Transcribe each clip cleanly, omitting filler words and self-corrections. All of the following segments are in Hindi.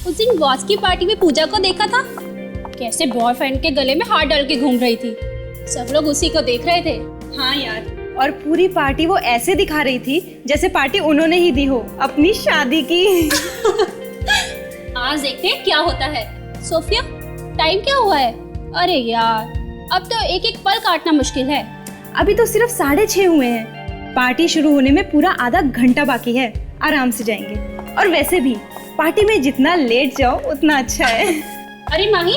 उस दिन बॉस की पार्टी में पूजा को देखा था, कैसे बॉयफ्रेंड के गले में हाथ डाल के घूम रही थी। सब लोग उसी को देख रहे थे। हाँ यार, और पूरी पार्टी वो ऐसे दिखा रही थी जैसे पार्टी उन्होंने ही दी हो अपनी शादी की। आज देखते हैं क्या होता है। सोफिया, टाइम क्या हुआ है? अरे यार, अब तो एक एक पल काटना मुश्किल है। अभी तो सिर्फ 6:30 हुए हैं। पार्टी शुरू होने में पूरा आधा घंटा बाकी है। आराम से जाएंगे। और वैसे भी पार्टी में जितना लेट जाओ उतना अच्छा है। अरे माही,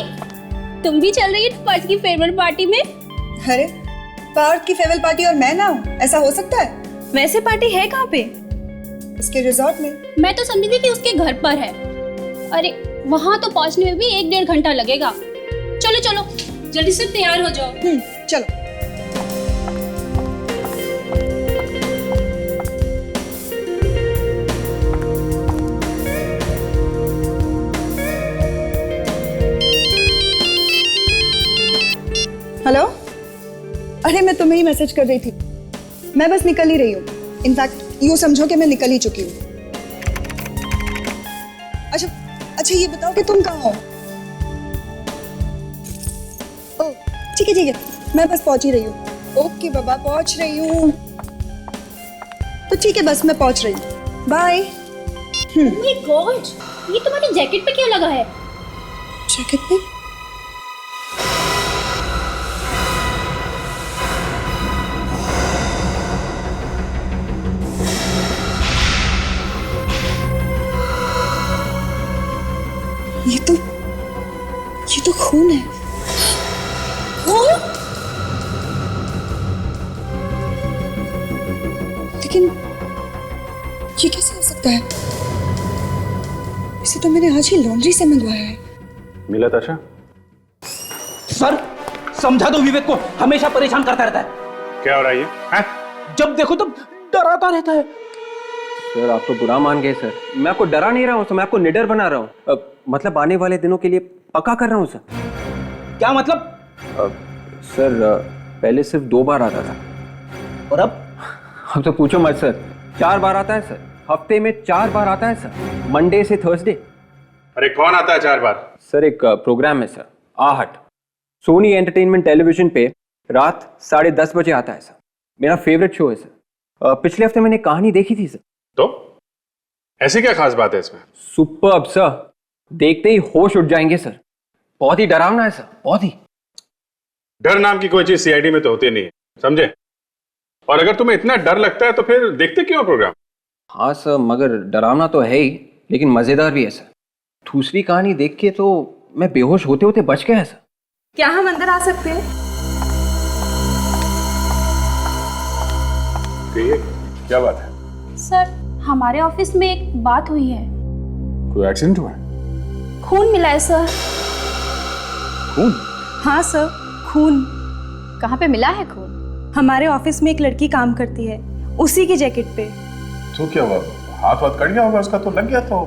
तुम भी चल रही है पार्थ की फेयरवेल पार्टी में? अरे पार्थ की फेयरवेल पार्टी और मैं ना हूँ, ऐसा हो सकता है? वैसे पार्टी है कहाँ पे? इसके रिजॉर्ट में। मैं तो समझी थी कि उसके घर पर है। अरे वहाँ तो पहुँचने में भी 1-1.5 घंटा लगेगा। चलो चलो, जल्दी से तैयार हो जाओ। चलो। हेलो, अरे मैं तुम्हें ही मैसेज कर रही थी। मैं बस निकल ही रही हूँ। इनफैक्ट यूँ समझो कि मैं निकल ही चुकी हूँ। अच्छा ये बताओ कि तुम कहाँ हो? ओह ठीक है, मैं बस पहुँच ही रही हूँ। ओके बाबा, पहुँच रही हूँ। तो ठीक है, बस मैं पहुँच रही हूँ। बाय। ओह माय गॉड, ये तुम्हारी जैकेट पे क्या लगा है? जैकेट पे? ये तो खून है। लेकिन ये कैसे हो सकता है? इसे तो मैंने आज ही लॉन्ड्री से मंगवाया है। मिला ताशा? सर, समझा दो विवेक को, हमेशा परेशान करता रहता है। क्या हो रहा है ये? हैं? जब देखो तब डराता रहता है। सर आप तो बुरा मान गए सर। मैं आपको डरा नहीं रहा हूँ सर, मैं आपको निडर बना रहा हूँ। मतलब आने वाले दिनों के लिए पक्का कर रहा हूँ सर। क्या मतलब? सर पहले सिर्फ 2 बार आता था, और अब तो पूछो मत सर, 4 बार आता है सर। हफ्ते में 4 बार आता है सर, मंडे से थर्सडे। अरे कौन आता है 4 बार? सर एक प्रोग्राम है सर, आहट, सोनी एंटरटेनमेंट टेलीविजन पे रात 10:30 बजे आता है सर। मेरा फेवरेट शो है सर। पिछले हफ्ते मैंने कहानी देखी थी सर। तो ऐसी क्या खास बात है इसमें? सुपर्ब सर, देखते ही होश उठ जाएंगे सर। बहुत ही डरावना है सर, बहुत ही। डर नाम की कोई चीज सीआईडी में तो होती नहीं है, समझे? और अगर तुम्हें इतना डर लगता है तो फिर देखते क्यों प्रोग्राम? हाँ सर, मगर डरावना तो है ही, लेकिन मजेदार भी है सर। दूसरी कहानी देख के तो मैं बेहोश होते होते बच गया सर। क्या हम अंदर आ सकते हैं? क्या बात है? सर, हमारे ऑफिस में एक बात हुई है। कोई एक्सीडेंट हुआ है? खून मिला है सर। खून? हाँ सर, खून। कहाँ पे मिला है खून? हमारे ऑफिस में एक लड़की काम करती है, उसी की जैकेट पे। तो क्या हुआ? हाथ कट गया होगा उसका, तो लग गया तो?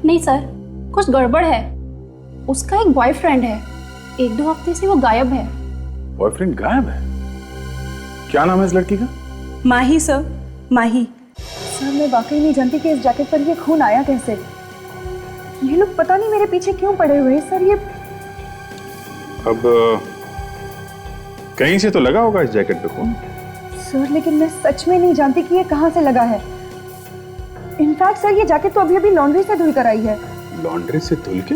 नहीं सर, कुछ गड़बड़ है। उसका एक बॉयफ्रेंड है, 1-2 हफ्ते से वो गायब है। बॉयफ्रेंड गायब है? क्या नाम है इस लड़की का? माही सर, माही। सर मैं वाकई नहीं जानती कि इस जैकेट पर ये खून आया कैसे। ये लोग पता नहीं मेरे पीछे क्यों पड़े हुए हैं सर। ये अब कहीं से तो लगा होगा इस जैकेट पे खून। सर लेकिन मैं सच में नहीं जानती कि ये कहाँ से लगा है। इनफैक्ट सर ये जैकेट तो अभी अभी लॉन्ड्री से धुल कर आई है। लॉन्ड्री से धुल के?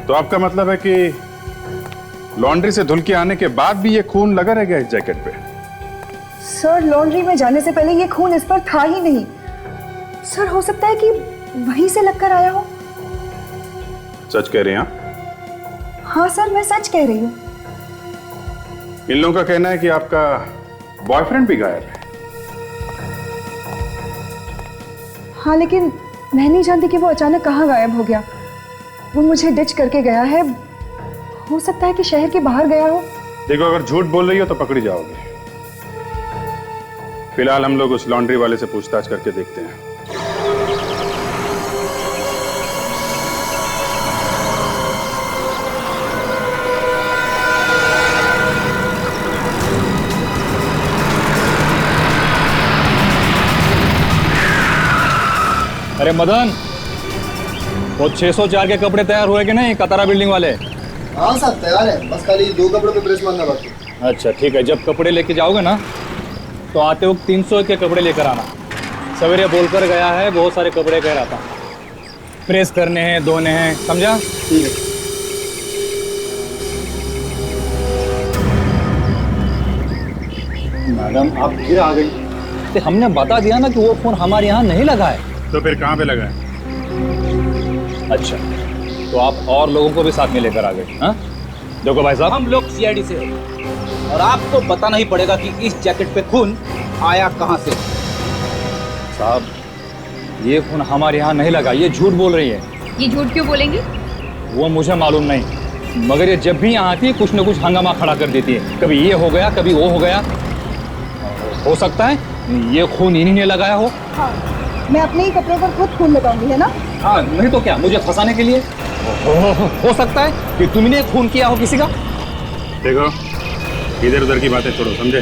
तो आपका मतलब है कि लॉन्ड्री से धुल के आने के बाद भी ये खून लगा रह गया इस जैकेट पे? सर लॉन्ड्री में जाने से पहले ये खून इस पर था ही नहीं। सर हो सकता है कि वहीं से लगकर आया हो। सच कह रहे हैं आप? हाँ सर मैं सच कह रही हूँ। इन लोगों का कहना है कि आपका बॉयफ्रेंड भी गायब है। हाँ लेकिन मैं नहीं जानती कि वो अचानक कहाँ गायब हो गया। वो मुझे डिच करके गया है। हो सकता है कि शहर के बाहर गया हो। देखो, अगर झूठ बोल रही हो तो पकड़ी जाओगे। फिलहाल हम लोग उस लॉन्ड्री वाले से पूछताछ करके देखते हैं। अरे मदन, वो 604 के कपड़े तैयार हुए कि नहीं, कतारा बिल्डिंग वाले? हाँ साहब तैयार है, बस खाली 2 कपड़ों पे प्रेस मारना बाकी। अच्छा ठीक है, जब कपड़े लेके जाओगे ना तो आते वक्त 300 के कपड़े लेकर आना। सवेरे बोलकर गया है बहुत सारे कपड़े कह रहा था, प्रेस करने हैं, धोने हैं, समझा? ठीक है। मैडम आप फिर आ गई। तो हमने बता दिया ना कि वो फोन हमारे यहाँ नहीं लगा है। तो फिर कहाँ पे लगा है? अच्छा तो आप और लोगों को भी साथ में लेकर आ गए? हाँ देखो भाई साहब, हम लोग सीआईडी से हैं और आपको बताना ही पड़ेगा कि इस जैकेट पे खून आया कहाँ से। साहब ये खून हमारे यहाँ नहीं लगा, ये झूठ बोल रही है। ये झूठ क्यों बोलेंगे? वो मुझे मालूम नहीं, मगर ये जब भी यहाँ आती है कुछ न कुछ हंगामा खड़ा कर देती है। कभी ये हो गया, कभी वो हो गया। हो सकता है ये खून इन्हीं ने लगाया हो। हाँ, मैं अपने ही कपड़ों पर खुद खून लगाऊंगी, है ना? हाँ नहीं तो क्या, मुझे फंसाने के लिए? हो सकता है कि तुमने खून किया हो किसी का। देखो इधर उधर की बातें छोड़ो, समझे?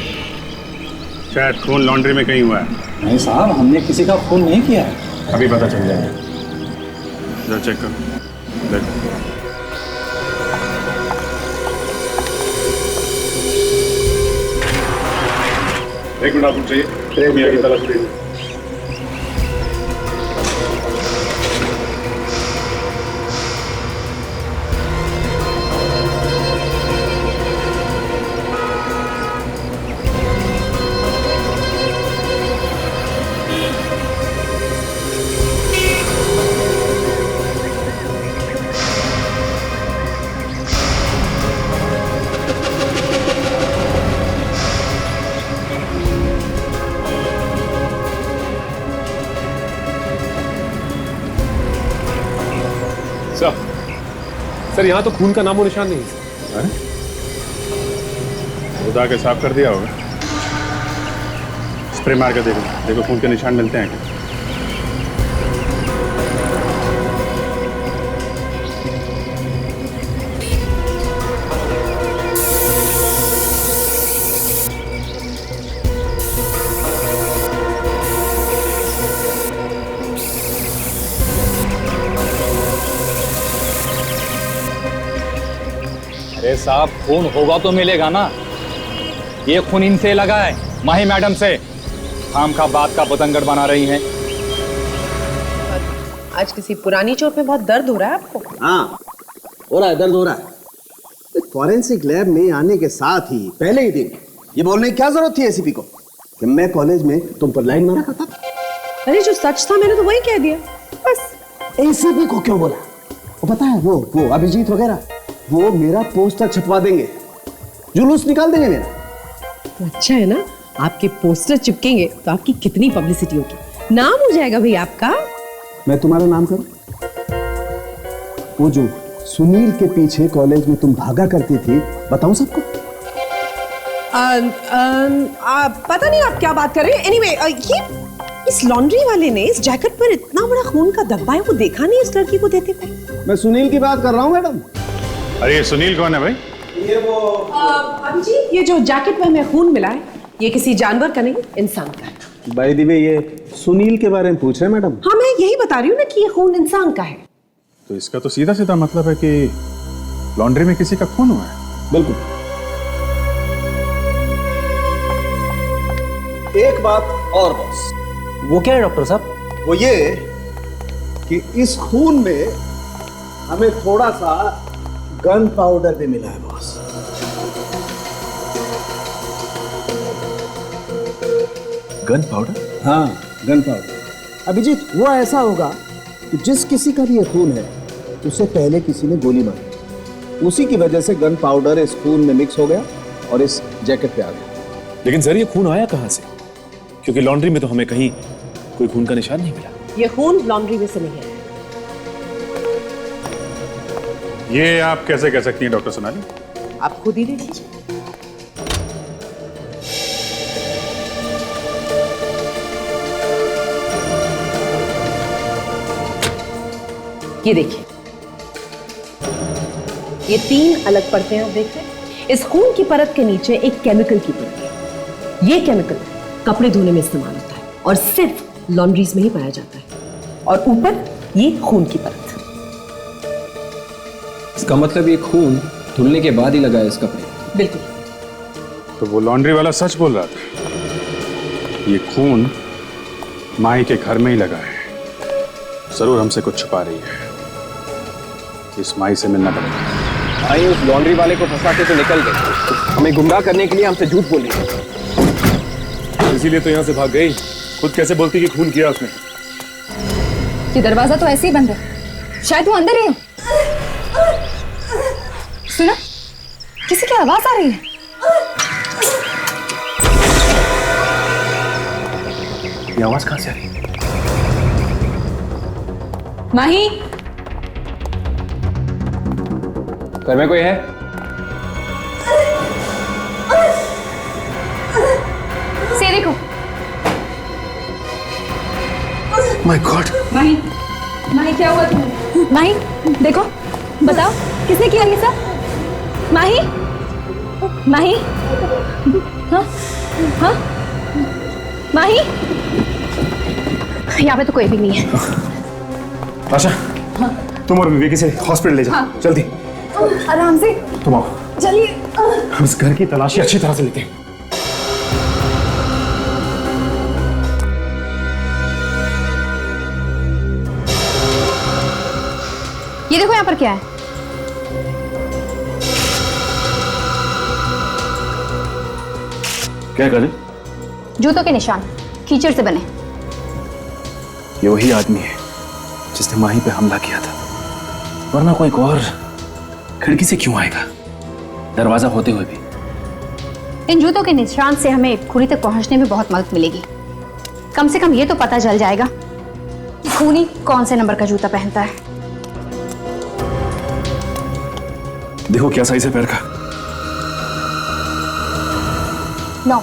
शायद खून लॉन्ड्री में कहीं हुआ है। नहीं साहब, हमने किसी का खून नहीं किया है। अभी पता चल जाएगा, जरा चेक करो। देखो एक मिनट आपको चाहिए, मियां की तलाश लीजिए। सर यहाँ तो खून का नामो निशान नहीं है। उदा के साफ कर दिया होगा। स्प्रे मार के देखो, देखो खून के निशान मिलते हैं क्या? अरे साहब खून होगा तो मिलेगा ना। ये खून इनसे लगा है, माही मैडम से। खाम खा बात का पतंगड़ बना रही हैं। आज किसी पुरानी चोट में बहुत दर्द हो रहा है आपको? हाँ हो रहा है, दर्द हो रहा है। फॉरेंसिक लैब में आने के साथ ही पहले ही दिन ये बोलने की क्या जरूरत थी एसीपी को कि मैं कॉलेज में तुम पर लाइन मारा करता था? अरे जो सच था मैंने तो वही कह दिया बस। एसीपी को क्यों बोला? वो पता है वो अभिजीत वगैरह वो मेरा पोस्टर छपवा देंगे, जुलूस निकाल देंगे मेरा। तो अच्छा है ना, आपके पोस्टर चिपकेंगे तो आपकी कितनी पब्लिसिटी होगी, नाम हो जाएगा भाई आपका। मैं तुम्हारा नाम करूं? वो जो सुनील के पीछे कॉलेज में तुम भागा करती थी, बताऊं सबको? पता नहीं आप क्या बात कर रहे हैं। एनीवे, ये इस लॉन्ड्री वाले ने इस जैकेट पर इतना बड़ा खून का धब्बा है, वो देखा नहीं इस लड़की को देते हुए। मैं सुनील की बात कर रहा हूं मैडम। अरे ये सुनील कौन है भाई? ये वो अभिजीत, ये जो जैकेट में हमें खून मिला है ये किसी जानवर का नहीं, इंसान का है। बाय द वे ये सुनील के बारे में पूछ रहे हैं मैडम? हाँ मैं यही बता रही हूँ ना कि ये खून इंसान का है। तो इसका तो सीधा सीधा मतलब है कि लॉन्ड्री में किसी का खून हुआ है। बिल्कुल। एक बात और बॉस। वो क्या है डॉक्टर साहब? वो ये कि इस खून में हमें थोड़ा सा गन पाउडर भी मिला है बॉस। Gun powder? हाँ गन पाउडर। अभिजीत वो ऐसा होगा कि जिस किसी का भी ये खून है उससे पहले किसी ने गोली मारी, उसी की वजह से गन पाउडर इस खून में मिक्स हो गया और इस जैकेट पे आ गया। लेकिन सर ये खून आया कहाँ से? क्योंकि लॉन्ड्री में तो हमें कहीं कोई खून का निशान नहीं मिला। ये खून लॉन्ड्री में से नहीं है। ये आप कैसे कह सकती हैं डॉक्टर सोनाली? आप खुद ही देखिए। ये देखिए, ये 3 अलग परतें आप देख रहे हैं। इस खून की परत के नीचे एक केमिकल की परत है। ये केमिकल कपड़े धोने में इस्तेमाल होता है और सिर्फ लॉन्ड्रीज में ही पाया जाता है। और ऊपर ये खून की परत। इसका मतलब ये खून धुलने के बाद ही लगा है इस कपड़े। बिल्कुल। तो वो लॉन्ड्री वाला सच बोल रहा था, ये खून माही के घर में ही लगा है। जरूर हमसे कुछ छुपा रही है, इस माही से मिलना पड़ेगा। माही उस लॉन्ड्री वाले को फंसा के तो निकल गई, हमें गुमराह करने के लिए हमसे झूठ बोली। इसीलिए तो यहाँ से भाग गई। खुद कैसे बोलती कि खून किया उसने? ये दरवाजा तो ऐसे ही बंद है, शायद वो अंदर ही हो। सुना, किसी की आवाज आ रही है। ये आवाज कहाँ से आ रही है? माही, घर में कोई है? से देखो। My God. माही, माही क्या हुआ तुम्हें? माही देखो, बताओ किसने किया ये सब? माही, माही, हाँ हाँ, माही, यहाँ पे तो कोई भी नहीं है। आशा, तुम और विवेकी से हॉस्पिटल ले जाओ, जल्दी। आराम से, तुम आओ, चलिए। हम इस घर की तलाशी अच्छी तरह से लेते हैं। ये देखो यहाँ पर क्या है। क्या कर रहे? जूतों के निशान, कीचड़ से बने। ये वही आदमी है जिसने माही पे हमला किया था, वरना कोई और खिड़की से क्यों आएगा, दरवाजा होते हुए भी? इन जूतों के निशान से हमें खूनी तक पहुंचने में बहुत मदद मिलेगी। कम से कम ये तो पता चल जाएगा कि खूनी कौन से नंबर का जूता पहनता है। देखो क्या साइज है पैर का। 9।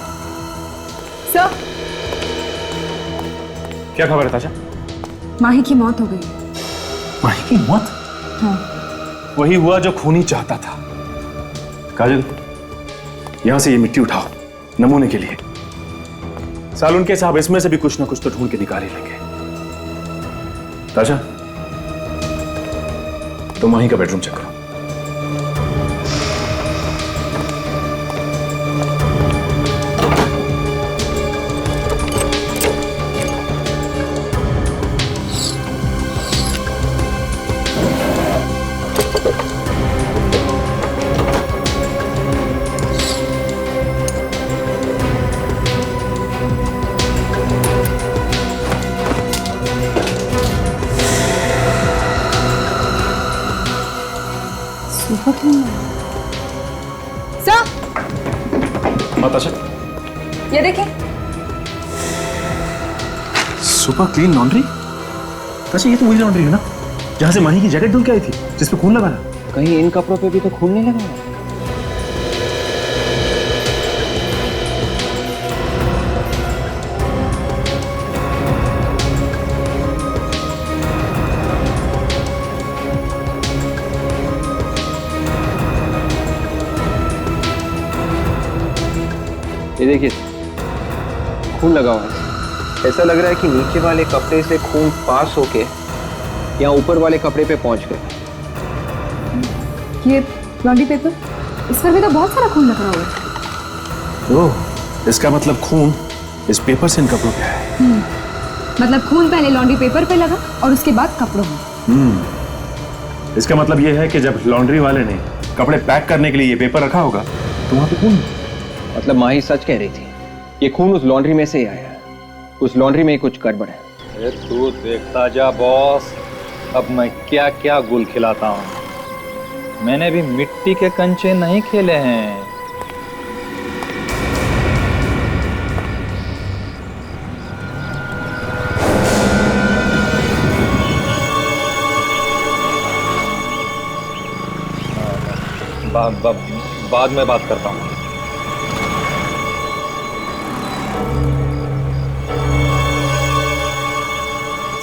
सर, क्या खबर है ताशा? माही की मौत हो गई। माही की मौत? हाँ। वही हुआ जो खूनी चाहता था। काजल, यहां से ये मिट्टी उठाओ नमूने के लिए। सालून के साहब इसमें से भी कुछ ना कुछ तो ढूंढ के निकाल ही लेंगे। ताशा, तो माही का बेडरूम चेक करो। सर, ताशा, ये देखें। Super clean laundry. ताशा, ये तो वही लॉन्ड्री है ना जहां से माही की जैकेट धुल के आई थी, जिस पे खून लगा था। कहीं इन कपड़ों पे भी तो खून नहीं लगा? ये देखिए, खून लगा हुआ है। ऐसा लग रहा है कि नीचे वाले कपड़े से खून पास होके यहाँ ऊपर वाले कपड़े पे पहुंच गया। ये लॉन्ड्री पेपर, इस पर भी तो बहुत सारा खून लगा हुआ है। ओह, इसका मतलब खून इस पेपर से इन कपड़ों पे है। मतलब खून पहले लॉन्ड्री पेपर पे लगा और उसके बाद कपड़ों में। इसका मतलब यह है कि जब लॉन्ड्री वाले ने कपड़े पैक करने के लिए ये पेपर रखा होगा तो वहां पे खून। मतलब माही सच कह रही थी, ये खून उस लॉन्ड्री में से ही आया है। उस लॉन्ड्री में ही कुछ गड़बड़ है। अरे तू देखता जा बॉस, अब मैं क्या क्या गुल खिलाता हूँ। मैंने भी मिट्टी के कंचे नहीं खेले हैं। बाद में बात करता हूँ।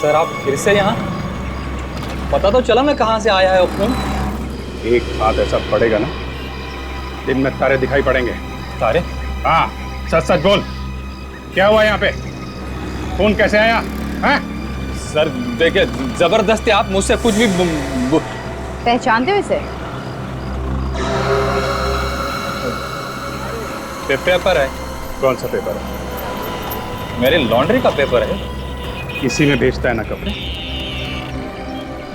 सर, आप फिर से यहाँ? पता तो चला ना कहाँ से आया है वो खून? एक हाथ ऐसा पड़ेगा ना, दिन में तारे दिखाई पड़ेंगे। तारे? हाँ, सच सच बोल, क्या हुआ यहाँ पे? खून कैसे आया? हैं? सर देखिए, जबरदस्ती आप मुझसे कुछ भी पहचानते हो इसे? पेपर है। कौन सा पेपर है? मेरी लॉन्ड्री का पेपर है। इसी में बेचता है ना कपड़े।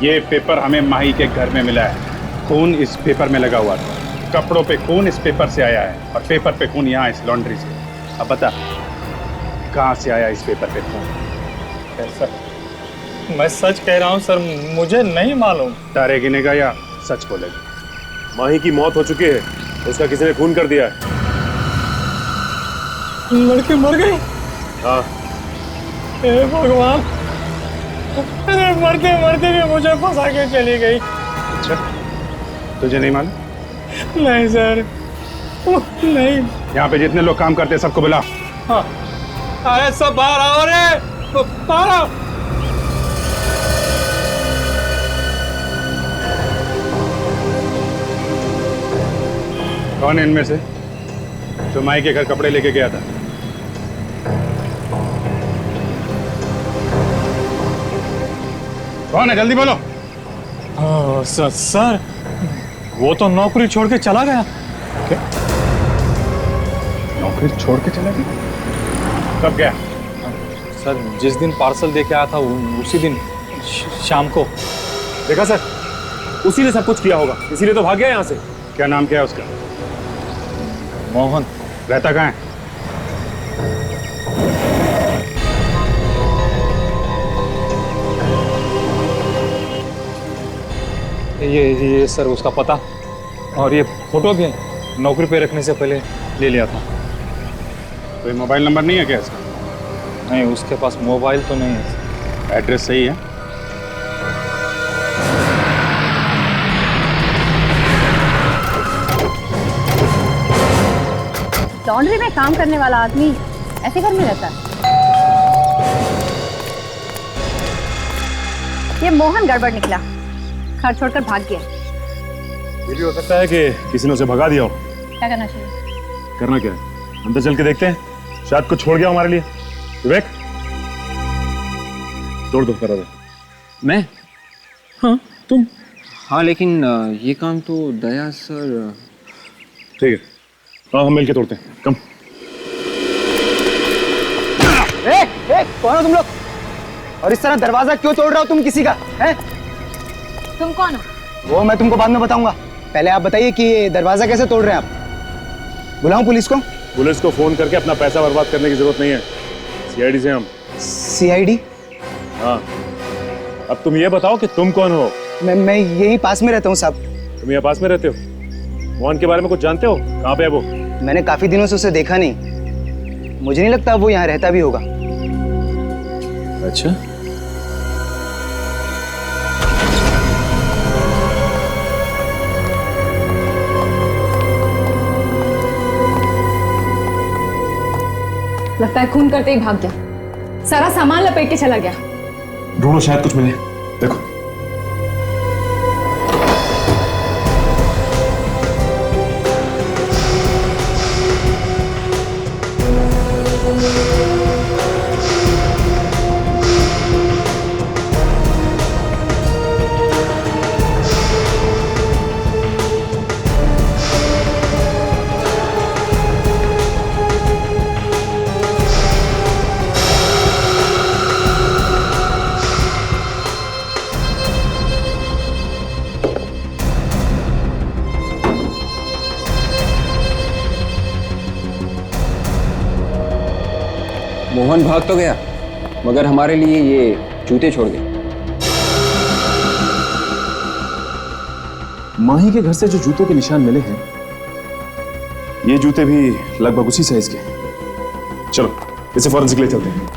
ये पेपर हमें माही के घर में मिला है। खून इस पेपर में लगा हुआ था। कपड़ों पे खून इस पेपर से आया है और पेपर पे खून यहाँ इस लॉन्ड्री से। अब बता कहाँ से आया इस पेपर पे खून? सर, मैं सच कह रहा हूँ सर, मुझे नहीं मालूम। तारे गिनेगा या सच बोलेगा? माही की मौत हो चुकी है, उसका किसी ने खून कर दिया है। लड़के मर गए? हाँ। हे भगवान, अरे मरते मरते भी मुझे फंसा के चली गई। अच्छा, तुझे नहीं मालूम? नहीं सर, नहीं। यहाँ पे जितने लोग काम करते हैं सबको बुला। हाँ, अरे सब बाहर आओ रे, बाहर आओ। कौन है इनमें से जो माई के घर कपड़े लेके गया था? कौन है, जल्दी बोलो। सर, वो तो नौकरी छोड़ के चला गया। क्या? नौकरी छोड़ के चला गया? कब गया? सर, जिस दिन पार्सल दे के आया था उसी दिन शाम को। देखा सर, उसी ने सब कुछ किया होगा, इसीलिए तो भाग गया यहाँ से। क्या नाम क्या है उसका? मोहन। रहता कहाँ है? ये सर उसका पता और ये फोटो भी नौकरी पे रखने से पहले ले लिया था। कोई मोबाइल नंबर नहीं है क्या इसका? नहीं, उसके पास मोबाइल तो नहीं है। एड्रेस सही है? लॉन्ड्री में काम करने वाला आदमी ऐसे घर में रहता है? ये मोहन गड़बड़ निकला, घर छोड़कर भाग गया। ये भी हो सकता है कि किसी ने उसे भगा दिया हो। क्या करना चाहिए? करना क्या है, अंदर चल के देखते हैं, शायद कुछ छोड़ गया हमारे लिए। विवेक, तोड़ दो, करा दो। मैं? हाँ, तुम। हाँ, लेकिन ये काम तो दया सर। ठीक है, हाँ, हम मिलके तोड़ते हैं। कम। कौन हो तुम लोग? और इस तरह दरवाजा क्यों तोड़ रहे हो तुम किसी का? हैं? तुम कौन हो? वो मैं तुमको बाद में बताऊंगा। पहले आप बताइए कि ये दरवाजा कैसे तोड़ रहे हैं आप? बुलाऊं पुलिस को? पुलिस को फोन करके अपना पैसा बर्बाद करने की जरूरत नहीं है। सीआईडी से हम। सीआईडी? हाँ। अब तुम ये बताओ कि तुम कौन हो? मैं यही पास में रहता हूँ साहब। तुम यहाँ पास में रहते हो? मोहन के बारे में कुछ जानते हो? कहाँ पे है वो? मैंने काफी दिनों से उसे देखा नहीं, मुझे नहीं लगता वो यहाँ रहता भी होगा। अच्छा, लगता है खून करते ही भाग गया, सारा सामान लपेट के चला गया। ढूंढो, शायद कुछ मिले। देखो। मोहन भाग तो गया, मगर हमारे लिए ये जूते छोड़ गए। माही के घर से जो जूतों के निशान मिले हैं, ये जूते भी लगभग उसी साइज के हैं। चलो, इसे फॉरेंसिक ले चलते हैं।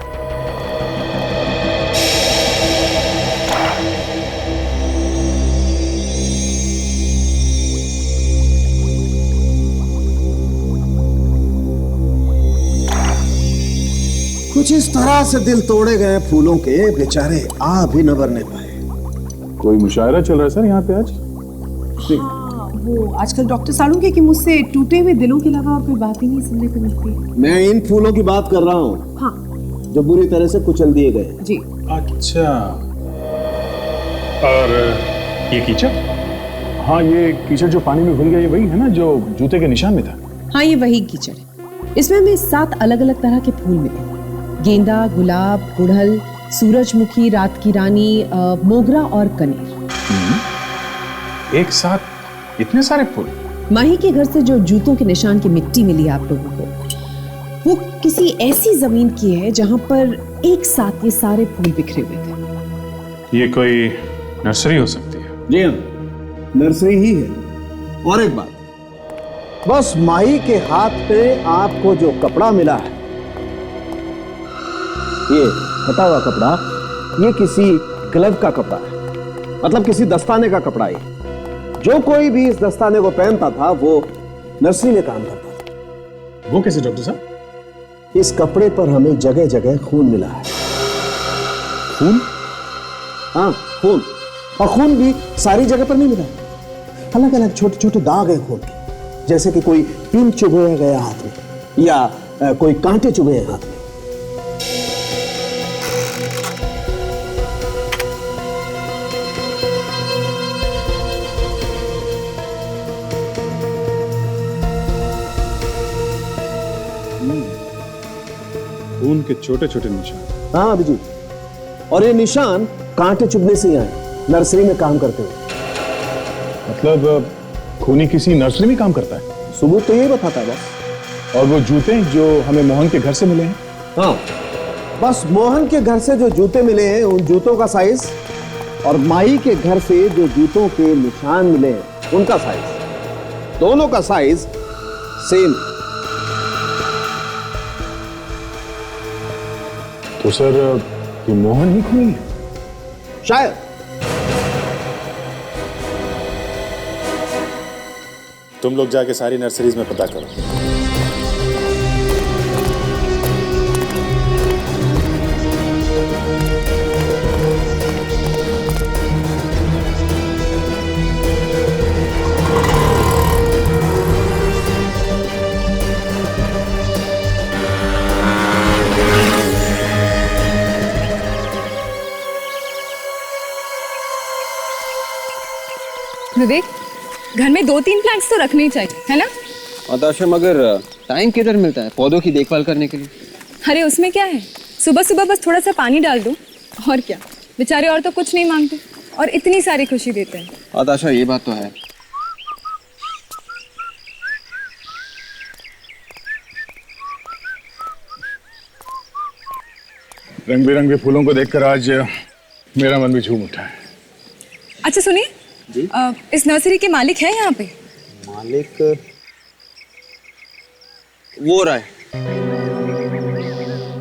कुछ इस तरह से दिल तोड़े गए फूलों के, बेचारे आ भी न भरने पाए। कोई मुशायरा चल रहा है सर यहाँ पे आज? हाँ, वो आजकल डॉक्टर सालू के कि मुझसे टूटे हुए दिलों के अलावा और कोई बात ही नहीं सुनने को मिलती। मैं इन फूलों की बात कर रहा हूँ। हाँ, जो बुरी तरह से कुचल दिए गए। जी। अच्छा, और ये कीचड़? हाँ, ये कीचड़ जो पानी में घुल गया, ये वही है ना जो जूते के निशान में था? हाँ, ये वही कीचड़ है। इसमें हमें 7 अलग अलग तरह के फूल मिले। गेंदा, गुलाब, गुड़हल, सूरजमुखी, रात की रानी, मोगरा और कनेर। एक साथ इतने सारे फूल? माही के घर से जो जूतों के निशान की मिट्टी मिली आप लोगों को, वो किसी ऐसी जमीन की है जहां पर एक साथ ये सारे फूल बिखरे हुए थे। ये कोई नर्सरी हो सकती है? जी हाँ, नर्सरी ही है। और एक बात, बस माही के हाथ पे आपको जो कपड़ा मिला है, ये फटा हुआ कपड़ा, ये किसी ग्लव का कपड़ा है, मतलब किसी दस्ताने का कपड़ा है। जो कोई भी इस दस्ताने को पहनता था वो नर्सरी में काम करता था। वो कैसे डॉक्टर साहब? इस कपड़े पर हमें जगह जगह खून मिला है। खून? हाँ, खून। और खून भी सारी जगह पर नहीं मिला, अलग अलग छोटे छोटे दाग हैं खून के, जैसे कि कोई पिन चुभोया गया हाथ में या कोई कांटे चुभे हाथ में। खून के छोटे छोटे निशान। हाँ अभिजीत, और ये निशान कांटे चुभने से ही आए नर्सरी में काम करते हुए। मतलब खूनी किसी नर्सरी में काम करता है? सबूत तो यही बताता है बस। और वो जूते जो हमें मोहन के घर से मिले हैं? हाँ, बस मोहन के घर से जो जूते मिले हैं उन जूतों का साइज, और माही के घर से जो जूतों के निशान मिले हैं उनका साइज, दोनों का साइज सेम। तो सर ये मोहन ही खूनी है? शायद। तुम लोग जाके सारी नर्सरीज में पता करो। विवेक, घर में 2-3 प्लांट्स तो रखने ही चाहिए, है ना? आदाशा, मगर टाइम किधर मिलता है पौधों की देखभाल करने के लिए? अरे उसमें क्या है, सुबह सुबह बस थोड़ा सा पानी डाल दो, और क्या। बेचारे और तो कुछ नहीं मांगते और इतनी सारी खुशी देते हैं। आदाशा, ये बात तो है। रंग बिरंगे फूलों को देखकर आज मेरा मन भी झूम उठा है। अच्छा सुनिए, इस नर्सरी के मालिक है यहाँ पे? मालिक वो रहा है,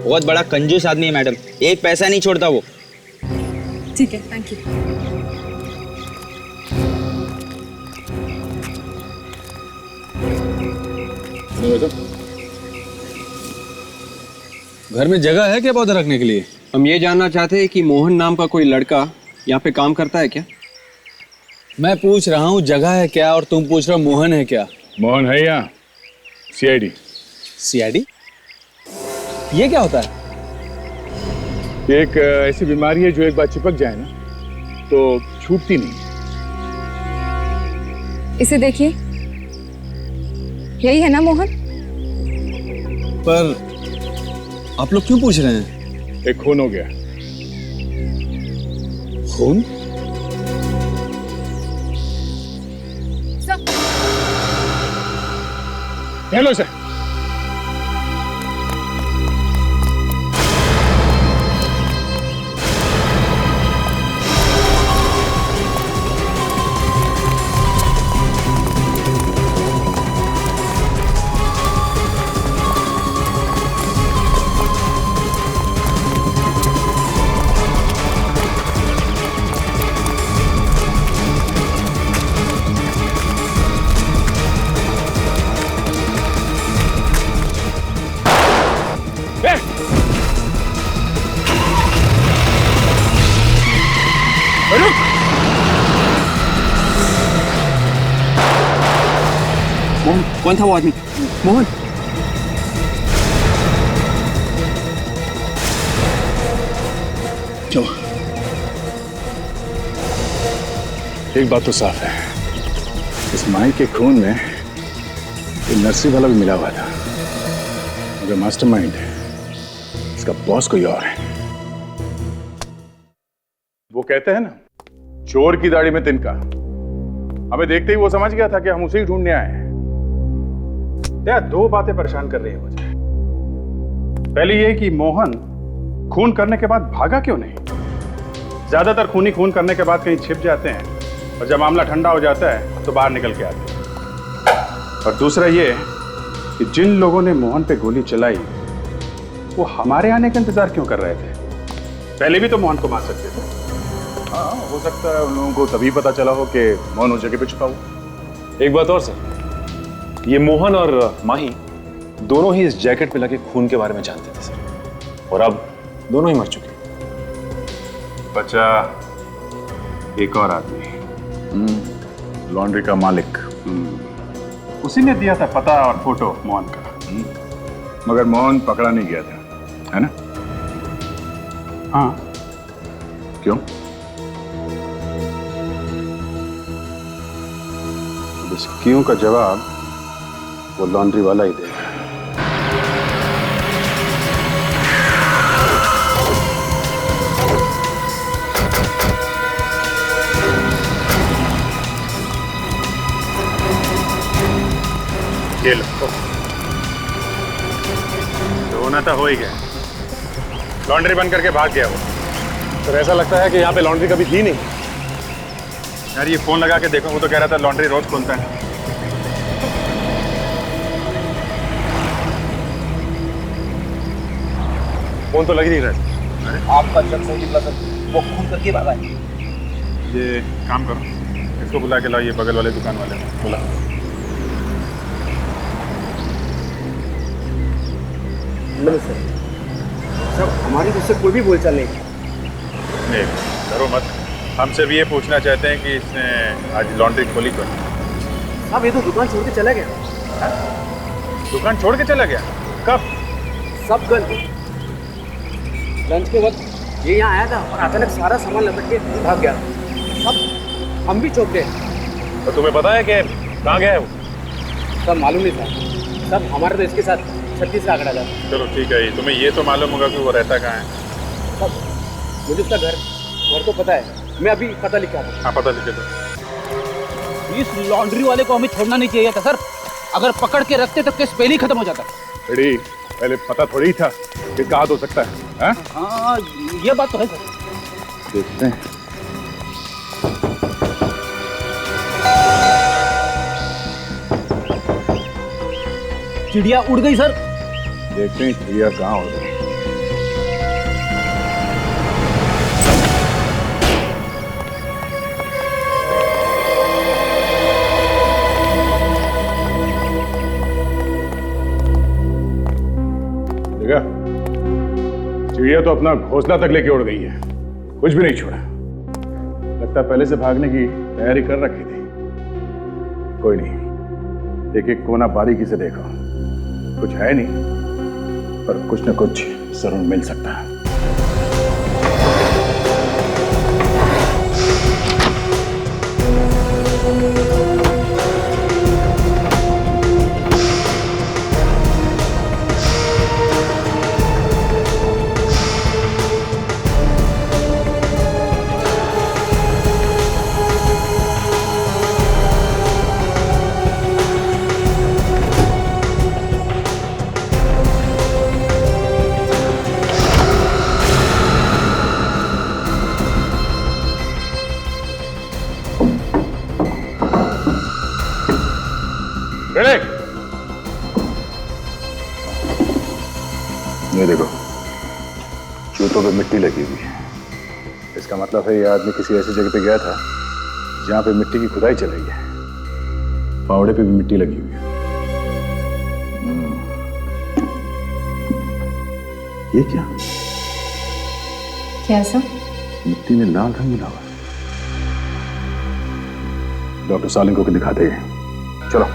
बहुत बड़ा कंजूस आदमी है मैडम, एक पैसा नहीं छोड़ता वो। ठीक है, थैंक यू। घर में जगह है क्या पौधे रखने के लिए? हम ये जानना चाहते हैं कि मोहन नाम का कोई लड़का यहाँ पे काम करता है क्या? मैं पूछ रहा हूँ जगह है क्या, और तुम पूछ रहे हो मोहन है क्या? मोहन है यहाँ सीआईडी। सीआईडी? ये क्या होता है? ये एक ऐसी बीमारी है जो एक बार चिपक जाए ना तो छूटती नहीं। इसे देखिए, यही है ना मोहन? पर आप लोग क्यों पूछ रहे हैं? एक खून हो गया। खून? Hello sir. मोहन, कौन था वो आदमी? मोहन, चलो, एक बात तो साफ है, इस माई के खून में ये नर्सरी वाला भी मिला हुआ था। मगर मास्टरमाइंड है, इसका बॉस कोई और है। वो कहते हैं ना, चोर की दाढ़ी में तिनका। हमें देखते ही वो समझ गया था कि हम उसे ही ढूंढने आए हैं। यार दो बातें परेशान कर रही है मुझे। पहली ये कि मोहन खून करने के बाद भागा क्यों नहीं? ज्यादातर खूनी खून करने के बाद कहीं छिप जाते हैं और जब मामला ठंडा हो जाता है तो बाहर निकल के आते हैं। और दूसरा ये कि जिन लोगों ने मोहन पे गोली चलाई वो हमारे आने का इंतजार क्यों कर रहे थे? पहले भी तो मोहन को मार सकते थे। हाँ, हो सकता है उन लोगों को तभी पता चला हो कि मोहन उस जगह पे छुपा हुआ। एक बात और सर, ये मोहन और माही दोनों ही इस जैकेट पे लगे खून के बारे में जानते थे सर, और अब दोनों ही मर चुके। बचा एक और आदमी, लॉन्ड्री का मालिक। उसी ने दिया था पता और फोटो मोहन का। मगर मोहन पकड़ा नहीं गया था, है ना? हाँ। क्यों? अब इस क्यों का जवाब वो लॉन्ड्री वाला ही देगा। ये लो, होना तो हो ही गया। लॉन्ड्री बंद करके भाग गया वो। सर ऐसा लगता है कि यहाँ पे लॉन्ड्री कभी थी नहीं। यार ये फोन लगा के देखो, वो तो कह रहा था लॉन्ड्री रोज खुलता है। फोन तो लग ही नहीं रहा। आपका जब सही निकला सर, वो खून करके भागा है। ये काम करो, इसको बुला के लाओ, ये बगल वाले दुकान वाले को बुला। नहीं सर, सब हमारी तरफ से कोई भी बोलचाल नहीं। नहीं करो मत, हमसे भी ये पूछना चाहते हैं कि इसने आज लॉन्ड्री खोली क्यों? अब ये तो दुकान छोड़ के चला गया। दुकान छोड़ के चला गया? कब? सब कल लंच के वक्त ये यहाँ आया था और अचानक सारा सामान लपट के भाग गया। सब हम भी चौंक गए। तो तुम्हें पता है कि कहाँ गया है वो? सब मालूम नहीं था। सब हमारे तो इसके साथ 36 से आंकड़ा था। चलो ठीक है, तुम्हें ये तो मालूम होगा कि वो रहता कहाँ है? सब मुझे उसका घर तो पता है। मैं अभी पता लिखा था। हाँ पता लिखे दो। इस लॉन्ड्री वाले को हमें छोड़ना नहीं चाहिए था सर। अगर पकड़ के रखते तो केस पहले ही खत्म हो जाता। बेटी, पहले पता थोड़ी था कि कहा हो सकता है। हाँ ये बात तो है सर। देखते हैं। चिड़िया उड़ गई सर। देखते हैं चिड़िया कहाँ हो गई। देखा, चिड़िया तो अपना घोंसला तक लेके उड़ गई है, कुछ भी नहीं छोड़ा। लगता पहले से भागने की तैयारी कर रखी थी। कोई नहीं, एक एक कोना बारीकी से देखो। कुछ है नहीं, पर कुछ न कुछ जरूर मिल सकता है। ये देखो, जूतों पे मिट्टी लगी हुई है। इसका मतलब है ये आदमी किसी ऐसी जगह पे गया था जहां पे मिट्टी की खुदाई चल रही है। फावड़े पे भी मिट्टी लगी हुई है। ये क्या? क्या सब? मिट्टी में लाल रंग मिला हुआ। डॉक्टर सालिंग को दिखाते हैं। चलो।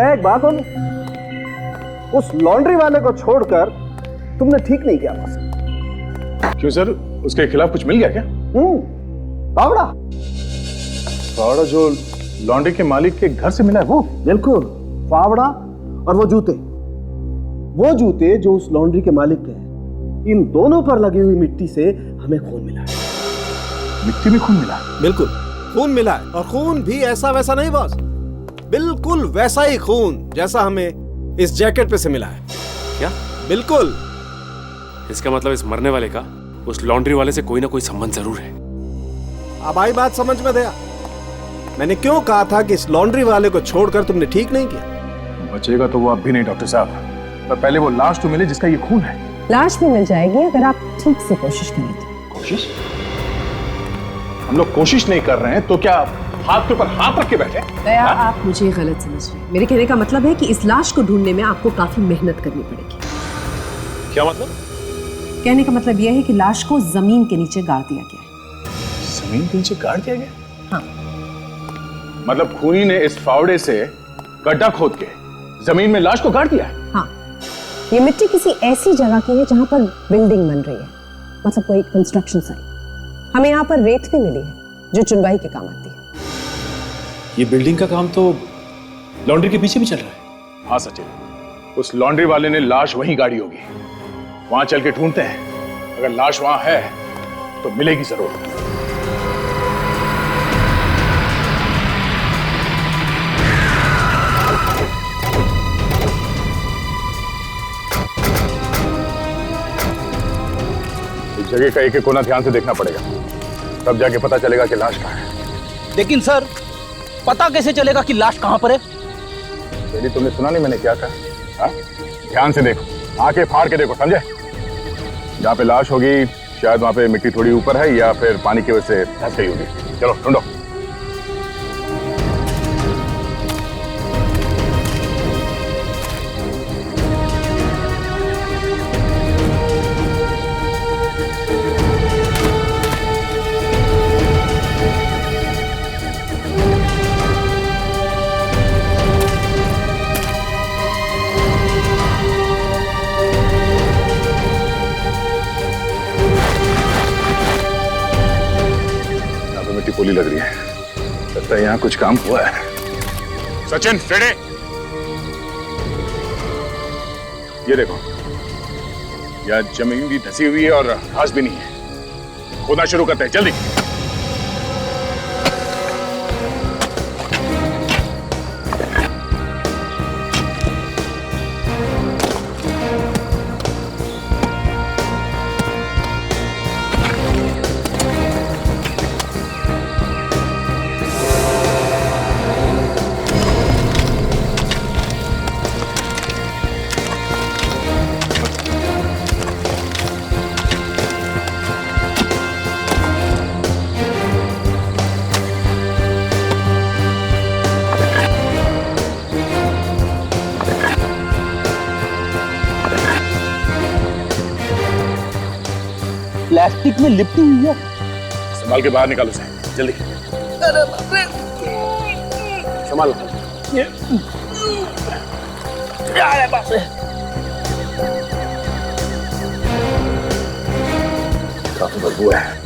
मैं एक बात बोलूं, उस लॉन्ड्री वाले को छोड़कर तुमने ठीक नहीं किया बस। क्यों सर, उसके खिलाफ कुछ मिल गया क्या? फावड़ा। फावड़ा जो लॉन्ड्री के मालिक के घर से मिला है वो? बिल्कुल, फावड़ा और वो जूते जो उस लॉन्ड्री के मालिक के हैं, इन दोनों पर लगी हुई मिट्टी से हमें खून मिला है। मिट्टी में खून मिला? बिल्कुल खून मिला है, और खून भी ऐसा वैसा नहीं बॉस, बिल्कुल वैसा ही खून जैसा हमें इस जैकेट पे से मिला है। क्या? बिल्कुल। इसका मतलब इस मरने वाले का उस लॉन्ड्री वाले से कोई ना कोई संबंध जरूर है। अब आई बात समझ में दया, मैंने क्यों कहा था कि इस लॉन्ड्री वाले को छोड़कर तुमने ठीक नहीं किया। बचेगा तो वो अब भी नहीं डॉक्टर साहब, पर पहले वो लाश तो मिले जिसका ये खून है। लाश भी मिल जाएगी अगर आप ठीक से कोशिश करें तो। कोशिश? हम लोग कोशिश नहीं कर रहे हैं तो क्या हाथ के ऊपर हाथ रख के बैठे? दया, आप मुझे गलत समझ रहे हैं। मेरे कहने का मतलब है कि इस लाश को ढूंढने में आपको काफी मेहनत करनी पड़ेगी। क्या मतलब? कहने का मतलब यह है कि लाश को जमीन के नीचे गाड़ दिया गया है। जमीन के नीचे गाड़ दिया गया? हाँ। मतलब खूनी ने इस फावड़े से गड्ढा खोद के जमीन में लाश को गाड़ दिया है? हाँ, ये मिट्टी किसी ऐसी जगह की है जहां पर बिल्डिंग बन रही है, मतलब कोई कंस्ट्रक्शन साइट। हमें यहाँ पर रेत भी मिली है जो चुनवाई के काम आती है। ये बिल्डिंग का काम तो लॉन्ड्री के पीछे भी चल रहा है। हाँ सचिन, उस लॉन्ड्री वाले ने लाश वहीं गाड़ी होगी, वहां चल के ढूंढते हैं। अगर लाश वहां है तो मिलेगी जरूर। इस जगह का एक एक कोना ध्यान से देखना पड़ेगा, तब जाके पता चलेगा कि लाश कहाँ है। लेकिन सर, पता कैसे चलेगा कि लाश कहां पर है? यदि तुमने सुना नहीं मैंने क्या कहा? हाँ? ध्यान से देखो, आंखें फाड़ के देखो, समझे? जहाँ पे लाश होगी शायद वहां पे मिट्टी थोड़ी ऊपर है या फिर पानी की वजह से धंस गई होगी। चलो ढूंढो। पोली लग रही है, लगता है यहाँ कुछ काम हुआ है। सचिन, रेडी? ये देखो, यह जमीन भी धसी हुई है और घास भी नहीं है। खोदना शुरू करते हैं, जल्दी। प्लास्टिक में लिपटी हुई है। संभाल के बाहर निकालो उसे, जल्दी। संभालो। काफी बदबू है।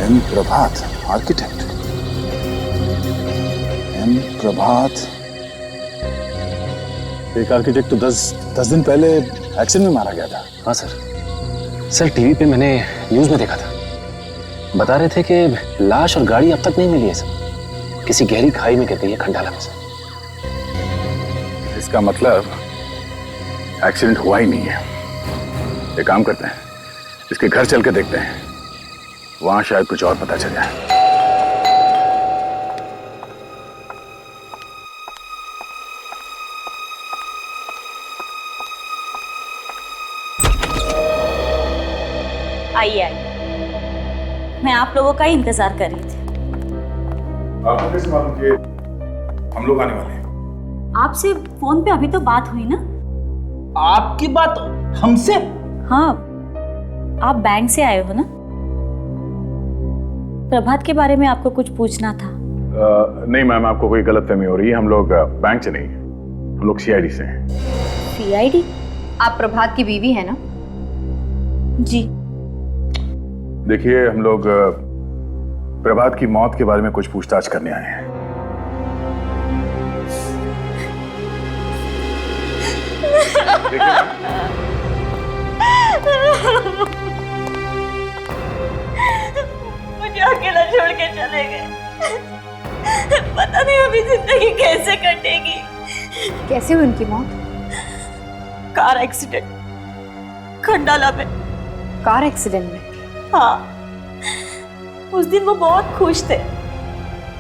एम प्रभात, आर्किटेक्ट। एम प्रभात एक आर्किटेक्ट तो 10 दिन पहले एक्सीडेंट में मारा गया था। हाँ सर, टीवी पे मैंने न्यूज में देखा था, बता रहे थे कि लाश और गाड़ी अब तक नहीं मिली है सर, किसी गहरी खाई में गिर गई है खंडाला में सर। इसका मतलब एक्सीडेंट हुआ ही नहीं है। एक काम करते हैं, इसके घर चल के देखते हैं, वहां शायद कुछ और पता चल जाए। आइए आइए, मैं आप लोगों का ही इंतजार कर रही थी। आपको कैसे मालूम कि हम लोग आने वाले हैं। आपसे फोन पे अभी तो बात हुई ना? आपकी बात हमसे? हाँ, आप बैंक से आए हो ना? प्रभात के बारे में आपको कुछ पूछना था। नहीं मैम, आपको कोई गलतफहमी हो रही है। हम लोग बैंक से नहीं, हम लोग सीआईडी से हैं। सीआईडी? आप प्रभात की बीवी है ना? जी। देखिए, हम लोग प्रभात की मौत के बारे में कुछ पूछताछ करने आए हैं। मुझे अकेला छोड़ के चले गए। पता नहीं अभी जिंदगी कैसे कटेगी। कैसे हुई उनकी मौत? कार एक्सीडेंट, खंडाला में। कार एक्सीडेंट में? हाँ, उस दिन वो बहुत खुश थे।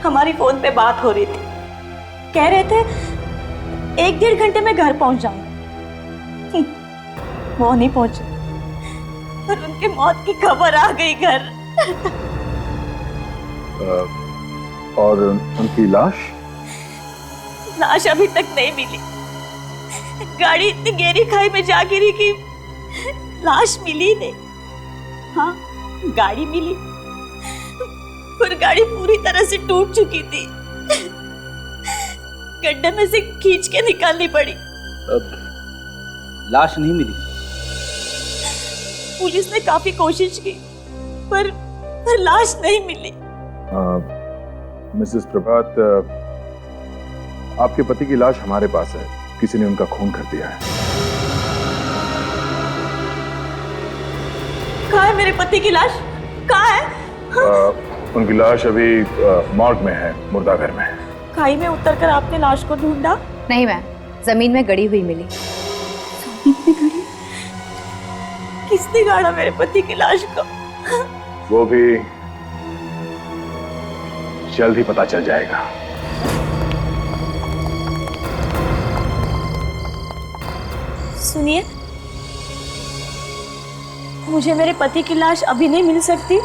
हमारी फोन पे बात हो रही थी। कह रहे थे 1-1.5 घंटे में घर पहुंच जाऊंगा। वो नहीं पहुंचे और उनके मौत की खबर आ गई घर। और उनकी लाश? लाश अभी तक नहीं मिली। गाड़ी इतनी गहरी खाई में जा गिरी कि लाश मिली नहीं। हाँ, गाड़ी मिली, पर गाड़ी पूरी तरह से टूट चुकी थी। गड्ढे में से खींच के निकालनी पड़ी। लाश नहीं मिली? पुलिस ने काफी कोशिश की, पर लाश नहीं मिली। मिसेस प्रभात, आपके पति की लाश हमारे पास है। किसी ने उनका खून कर दिया है। कहाँ है मेरे पति की लाश? कहाँ है? उनकी लाश अभी मॉर्ग में है, मुर्दाघर में। खाई में उतरकर आपने लाश को ढूंढा? नहीं मैम, जमीन में गड़ी हुई मिली। जमीन में गड़ी? किसने गाड़ा मेरे पति की लाश को? वो भी जल्द ही पता चल जाएगा। सुनिए, मुझे मेरे पति की लाश अभी नहीं मिल सकती?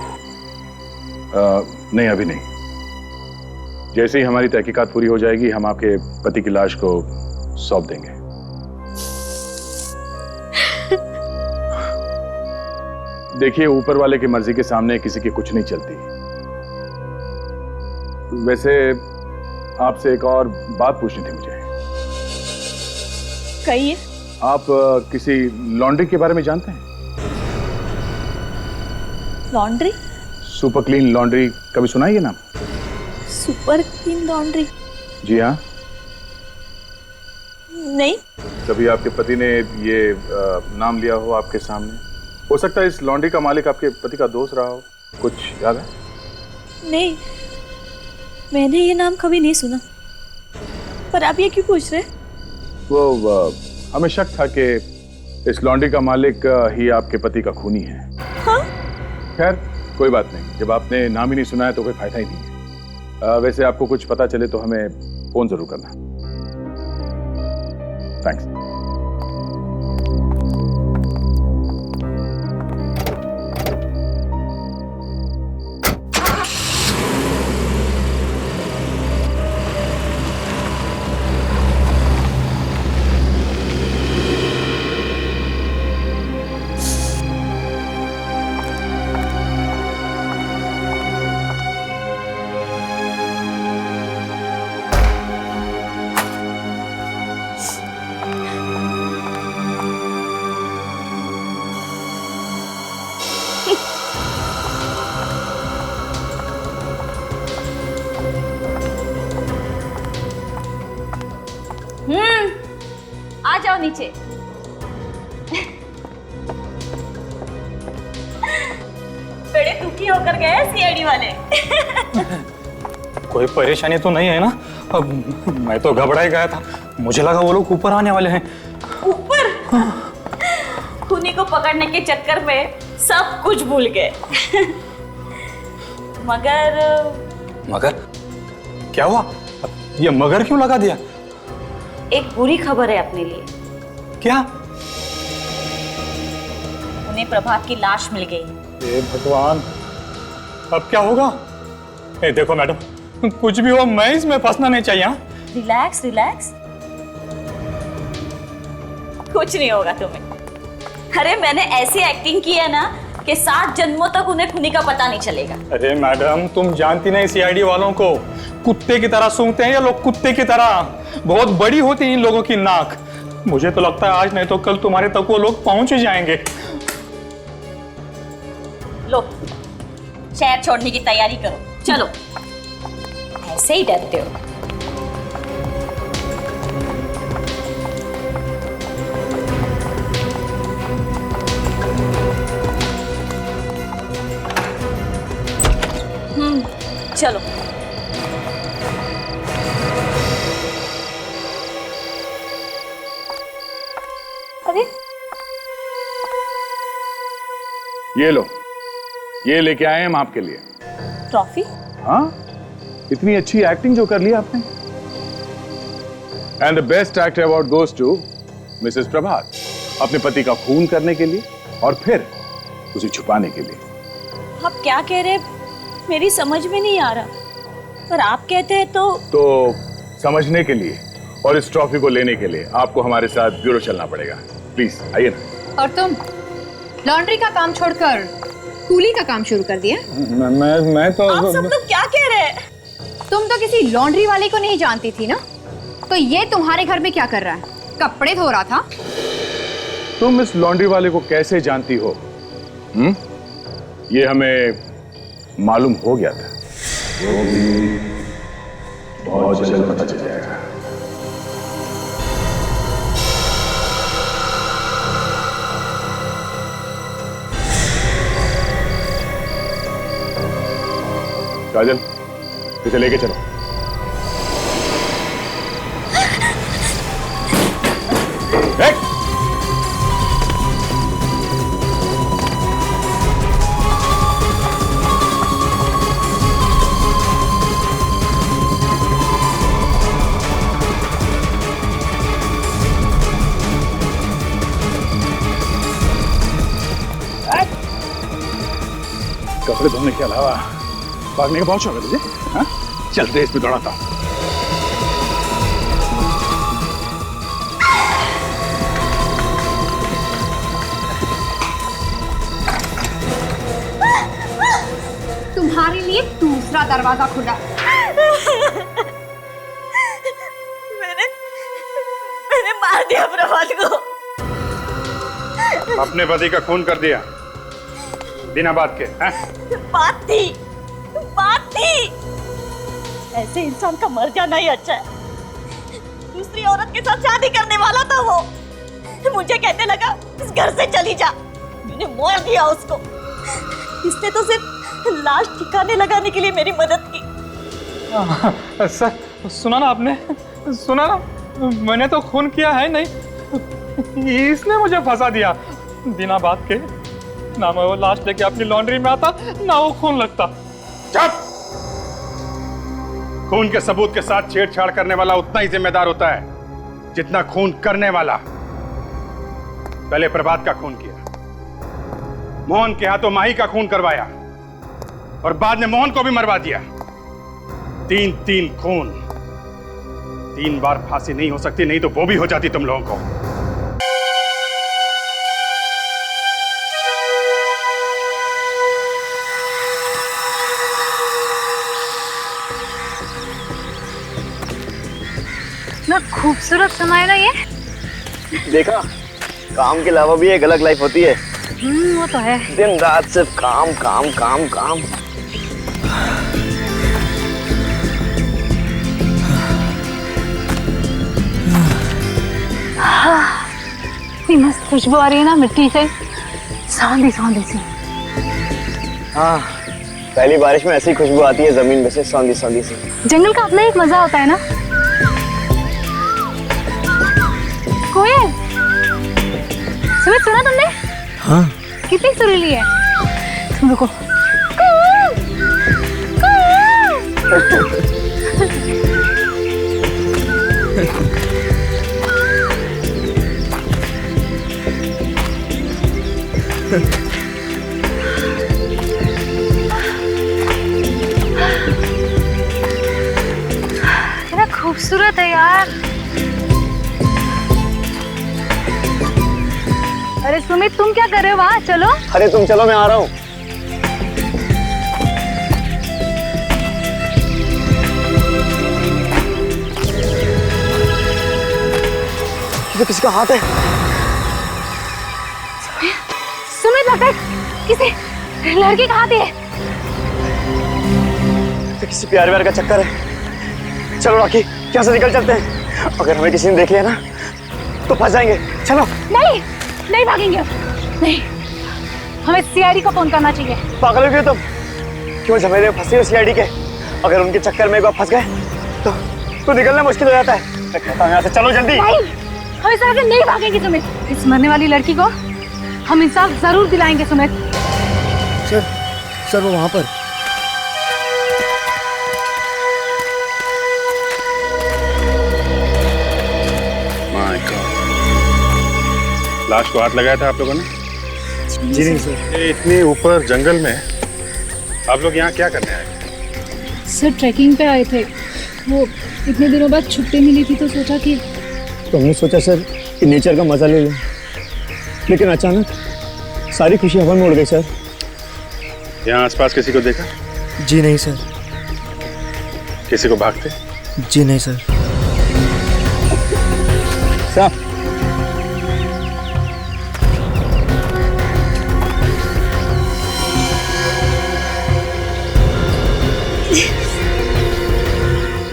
नहीं, अभी नहीं। जैसे ही हमारी तहकीकात पूरी हो जाएगी, हम आपके पति की लाश को सौंप देंगे। देखिए, ऊपर वाले की मर्जी के सामने किसी की कुछ नहीं चलती। वैसे आपसे एक और बात पूछनी थी मुझे। कहिए। आप किसी लॉन्ड्री के बारे में जानते हैं? लॉन्ड्री? सुपर क्लीन लॉन्ड्री, कभी सुना है ये नाम? Super clean laundry? जी हाँ। नहीं। कभी आपके पति ने ये नाम लिया हो आपके सामने? हो सकता है इस लॉन्ड्री का मालिक आपके पति का दोस्त रहा हो। कुछ याद है? नहीं, मैंने ये नाम कभी नहीं सुना। पर आप ये क्यों पूछ रहे? वो हमें शक था कि इस लॉन्ड्री का मालिक ही आपके पति का खूनी है। हाँ? खैर, कोई बात नहीं। जब आपने नाम ही नहीं सुना है तो कोई फायदा ही नहीं है। वैसे आपको कुछ पता चले तो हमें फोन जरूर करना। थैंक्स। आ जाओ नीचे। बड़े दुखी होकर गए सीआईडी वाले। कोई परेशानी तो नहीं है ना? अब मैं तो घबरा ही गया था, मुझे लगा वो लोग ऊपर आने वाले हैं। ऊपर? खूनी को पकड़ने के चक्कर में सब कुछ भूल गए। मगर क्या हुआ? ये मगर क्यों लगा दिया? एक बुरी खबर है अपने लिए। क्या? उन्हें प्रभात की लाश मिल गई। हे भगवान, अब क्या होगा? देखो मैडम, कुछ भी हो, मैं इसमें फंसना नहीं चाहिए। रिलैक्स रिलैक्स, कुछ नहीं होगा तुम्हें। अरे मैंने ऐसी एक्टिंग की है ना कि 7 जन्मों तक उन्हें खूनी का पता नहीं चलेगा। अरे मैडम, तुम जानती नहीं सीआईडी वालों को, कुत्ते की तरह सूंघते हैं ये लोग, कुत्ते की तरह। बहुत बड़ी होती है इन लोगों की नाक। मुझे तो लगता है आज नहीं तो कल तुम्हारे तक वो लोग पहुंच ही जाएंगे। लो, शहर छोड़ने की तैयारी करो, चलो। ऐसे ही डरते हो। चलो। अरे ये लो, ये लेके आए हम आपके लिए। ट्रॉफी? हाँ, इतनी अच्छी एक्टिंग जो कर ली आपने। And the best actor award goes to Mrs Prabhat, अपने पति का खून करने के लिए और फिर उसे छुपाने के लिए। आप क्या कह रहे हैं? मेरी समझ में नहीं आ रहा, पर आप कहते हैं तो समझने के लिए और इस ट्रॉफी को लेने के लिए आपको हमारे साथ ब्यूरो चलना पड़ेगा। प्लीज आइए ना। और तुम लॉन्ड्री का काम छोड़कर कूली का काम शुरू कर दिया? मैं तो आप सब लोग क्या कह रहे हैं? तुम तो किसी लॉन्ड्री वाले को नहीं जानती थी ना, तो ये तुम्हारे घर में क्या कर रहा है? कपड़े धो रहा था? तुम इस लॉन्ड्री वाले को कैसे जानती हो? ये हमें मालूम हो गया था। वो भी बहुत जल्द पता चल जाएगा। काजल, इसे लेके चलो। कपड़े धोने के अलावा भागने का बहुत शौक है तुझे? हाँ? चल रेस पे दौड़ाता हूं। तुम्हारे लिए दूसरा दरवाजा खुला। मैंने मार दिया प्रभात को। अपने पति का खून कर दिया बिना बात के? बात थी। ऐसे इंसान का मर जाना ही अच्छा है। दूसरी औरत के साथ शादी करने वाला था वो। मुझे कहने लगा इस घर से चली जा, मैंने मार दिया उसको। इसने तो सिर्फ लाश ठिकाने लगाने के लिए मेरी मदद की। सर सुना ना आपने? सुना ना, मैंने तो खून किया है नहीं, इसने मुझे फंसा दिया बिना बात के। ना मैं वो लाश लेके अपनी लॉन्ड्री में आता, ना वो खून लगता। चुप! खून के सबूत के साथ छेड़छाड़ करने वाला उतना ही जिम्मेदार होता है जितना खून करने वाला। पहले प्रभात का खून किया, मोहन के हाथों माही का खून करवाया और बाद में मोहन को भी मरवा दिया। 3 खून, 3 बार फांसी नहीं हो सकती, नहीं तो वो भी हो जाती तुम लोगों को। ना खूबसूरत समय है ना ये। देखा, काम के अलावा भी एक अलग लाइफ होती है। वो तो है। दिन रात सिर्फ काम काम काम काम। इतनी मस्त खुशबू आ रही है ना मिट्टी से, सौंधी सौंधी सी। हाँ, पहली बारिश में ऐसी खुशबू आती है जमीन में से, सौंधी सौंधी सी। जंगल का अपना एक मजा होता है ना। कोयल, सुमित सुना तुमने? हाँ। कितनी सुरीली है। तुम रुको। कितना खूबसूरत है यार। अरे सुमित, तुम क्या कर रहे हो वहाँ? चलो। अरे तुम चलो, मैं आ रहा हूँ। ये तो किसी का हाथ है। सुमित, लगता है किसी लड़की का हाथ है। तो किसी प्यार व्यार का चक्कर है। चलो रॉकी, यहाँ से निकल चलते हैं। अगर हमें किसी ने देख लिया ना तो फंस जाएंगे। चलो। नहीं, नहीं भागेंगे, नहीं। हमें सीआईडी को फोन करना चाहिए। पागल हो गए तुम? क्यों झमेले में फंसे हो सीआईडी के? अगर उनके चक्कर में एक बार फंस गए तो निकलना मुश्किल हो जाता है। मैं कहता हूँ यहाँ से चलो जल्दी। नहीं, हम इस तरह से नहीं भागेंगे सुमित। इस मरने वाली लड़की को हम इंसाफ जरूर दिलाएंगे सुमित। सर वो वहां पर। माय गॉड, लाश को हाथ लगाया था आप लोगों ने? जी नहीं सर। ये इतने ऊपर जंगल में आप लोग यहाँ क्या करने आए? सर ट्रैकिंग पे आए थे, वो इतने दिनों बाद छुट्टी मिली थी तो सोचा कि तो हमने सोचा सर कि नेचर का मजा ले लें, लेकिन अचानक सारी खुशी हवा में उड़ गई सर। यहाँ आसपास किसी को देखा? जी नहीं सर। किसी को भागते? जी नहीं सर। सर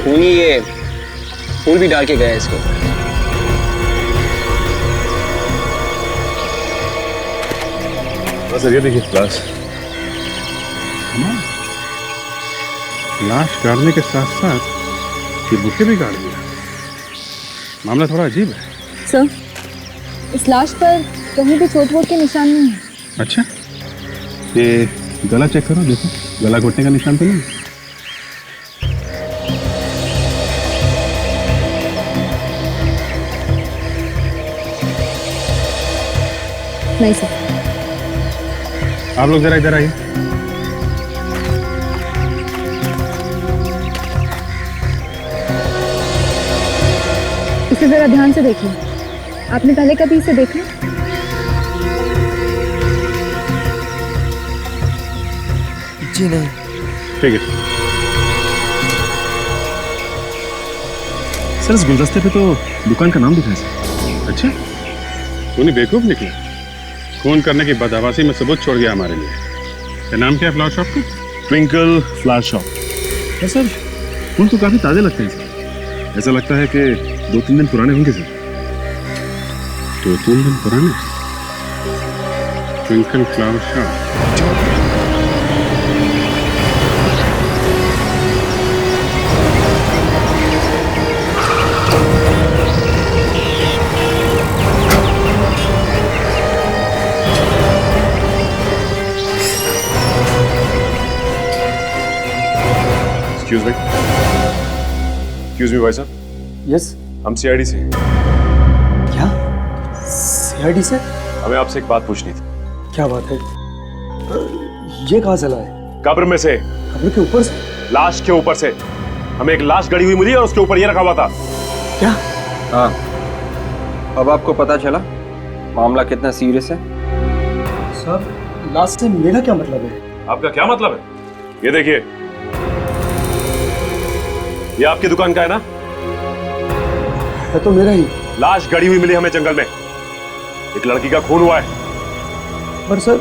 खूनी ये फूल भी डाल के गया इसको। सर ये देखिए लाश। लाश गाड़ने के साथ साथ ये बुके भी गाड़ दिया। मामला थोड़ा अजीब है। सर, इस लाश पर कहीं भी चोट वोट के निशान नहीं है। अच्छा, ये गला चेक करो, देखो गला घोटने का निशान तो नहीं? नहीं सर। आप लोग जरा इधर आइए। इसे जरा ध्यान से देखिए। आपने पहले कभी इसे देखा? जी नहीं। ठीक है। सर इस गुलदस्ते पे तो दुकान का नाम दिखा है सर। अच्छा, तूने बेवकूफ निकला। फोन करने की बदहवासी में सबूत छोड़ गया हमारे लिए। क्या नाम क्या है फ्लावर शॉप का? Twinkle flower shop. सर फूल तो काफी ताजे लगते हैं सर। ऐसा लगता है कि 2-3 दिन पुराने होंगे सर। 2-3 दिन पुराने? Twinkle flower shop. Excuse me भाई साहब। यस। हम सीआईडी से। क्या? सीआईडी से? हमें आपसे एक बात पूछनी थी। क्या बात है? ये कहाँ चला है? कब्र में से। कब्र के ऊपर से? लाश के ऊपर से। हमें एक लाश गड़ी हुई मिली और उसके ऊपर ये रखा हुआ था। क्या? हाँ, अब आपको पता चला मामला कितना सीरियस है। सर लाश से मेरा क्या मतलब है? आपका क्या मतलब है? ये देखिए, ये आपकी दुकान का है ना? है तो मेरा ही। लाश गड़ी हुई मिली हमें जंगल में। एक लड़की का खून हुआ है। पर सर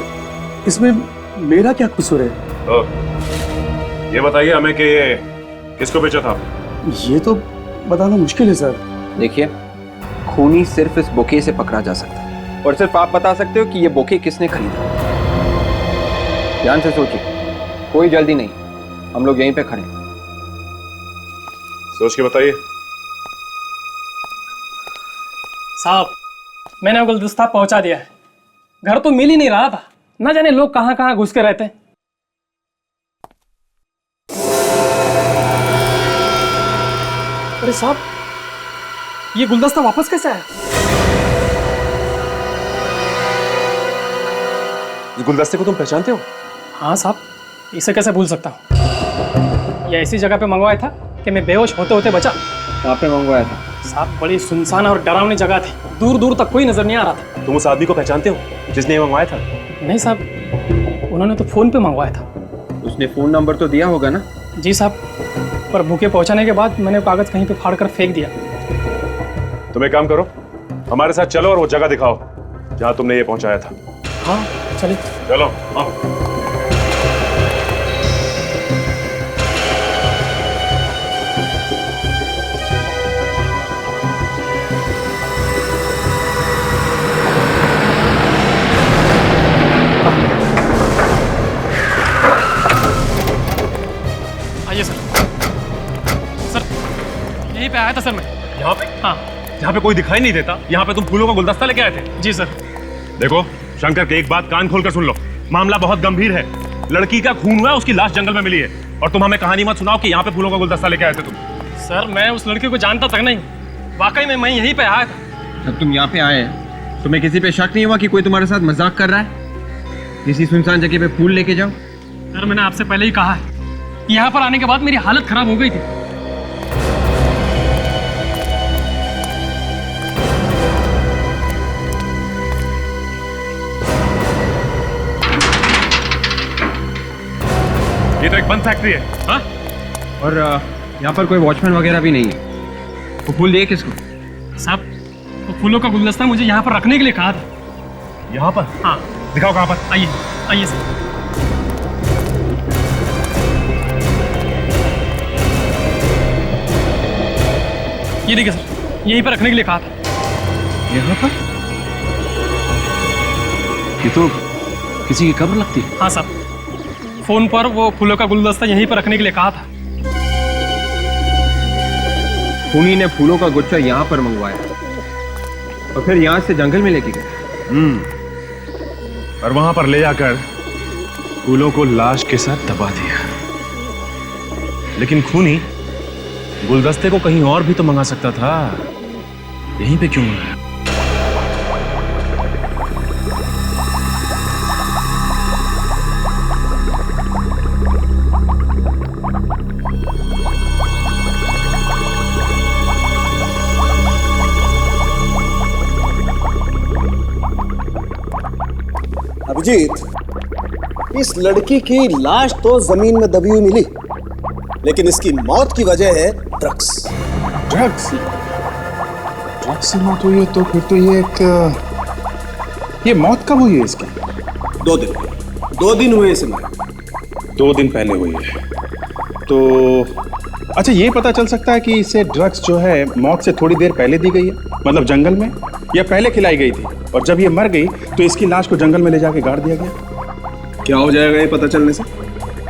इसमें मेरा क्या कसूर है? ये बताइए हमें कि ये किसको बेचा था? ये तो बताना मुश्किल है सर। देखिए, खूनी सिर्फ इस बुके से पकड़ा जा सकता है और सिर्फ आप बता सकते हो कि ये बुके किसने खरीदा। ध्यान से सोचिए, कोई जल्दी नहीं, हम लोग यहीं पे खड़े हैं। सोच के बताइए। साहब, मैंने गुलदस्ता पहुंचा दिया है। घर तो मिल ही नहीं रहा था, ना जाने लोग कहां कहां घुस के रहते हैं। अरे साहब, ये गुलदस्ता वापस कैसे आया? इस गुलदस्ते को तुम पहचानते हो? हाँ साहब, इसे कैसे भूल सकता हूँ। ये ऐसी जगह पे मंगवाया था कि मैं बेहोश होते होते बचा कहाँ पे मंगवाया था? साहब बड़ी सुनसान और डरावनी जगह थी, दूर दूर तक कोई नजर नहीं आ रहा था। तुम उस आदमी को पहचानते हो जिसने ये मंगवाया था? नहीं साहब, उन्होंने तो फोन पे मंगवाया था। उसने फोन नंबर तो दिया होगा ना? जी साहब, पर बुके पहुंचाने के बाद मैंने कागज कहीं पे फाड़ कर फेंक दिया। तुम एक काम करो, हमारे साथ चलो और वो जगह दिखाओ जहाँ तुमने ये पहुंचाया था। हाँ चलिए। चलो आओ। आइए सर। सर यहीं पे आया था सर मैं। यहाँ पे? हाँ। यहाँ पे कोई दिखाई नहीं देता, यहाँ पे तुम फूलों का गुलदस्ता लेके आए थे? जी सर। देखो शंकर के एक बात कान खोलकर सुन लो, मामला बहुत गंभीर है। लड़की का खून हुआ, उसकी लाश जंगल में मिली है, और तुम हमें कहानी मत सुनाओ कि यहाँ पे फूलों का गुलदस्ता लेके आए थे तुम। सर मैं उस लड़की को जानता तक नहीं, वाकई में मैं यहीं पे आया था। जब तुम यहाँ पे आए हैं तुम्हें किसी पे शक नहीं हुआ कि कोई तुम्हारे साथ मजाक कर रहा है? किसी सुनसान जगह पे फूल लेके जाओ। सर मैंने आपसे पहले ही कहा है, यहाँ पर आने के बाद मेरी हालत खराब हो गई थी। ये तो एक बंद फैक्ट्री है। हाँ? और यहाँ पर कोई वॉचमैन वगैरह भी नहीं है। वो फूल दिए किसको? साहब तो फूलों का गुलदस्ता मुझे यहाँ पर रखने के लिए कहा था। यहाँ पर? हाँ। दिखाओ कहाँ पर। आइए आइए सर। ये देखिए सर, यहीं पर रखने के लिए कहा था। यहाँ पर? ये तो किसी की कब्र लगती है। हाँ साहब, फोन पर वो फूलों का गुलदस्ता यहीं पर रखने के लिए कहा था। खूनी ने फूलों का गुच्छा यहाँ पर मंगवाया और फिर यहाँ से जंगल में लेके गए। और वहां पर ले जाकर फूलों को लाश के साथ दबा दिया। लेकिन खूनी गुलदस्ते को कहीं और भी तो मंगा सकता था, यहीं पे क्यों मंगाया? अभिजीत, इस लड़की की लाश तो जमीन में दबी हुई मिली, लेकिन इसकी मौत की वजह है ड्रग्स। ड्रग्स? ड्रग्स से मौत हुई है तो फिर तो ये मौत कब हुई है इसकी? 2 दिन हुए इसे मरे। 2 दिन पहले हुई है तो अच्छा, ये पता चल सकता है कि इसे ड्रग्स जो है मौत से थोड़ी देर पहले दी गई है, मतलब जंगल में, या पहले खिलाई गई थी और जब ये मर गई तो इसकी लाश को जंगल में ले जाके गाड़ दिया गया। क्या हो जाएगा ये पता चलने से?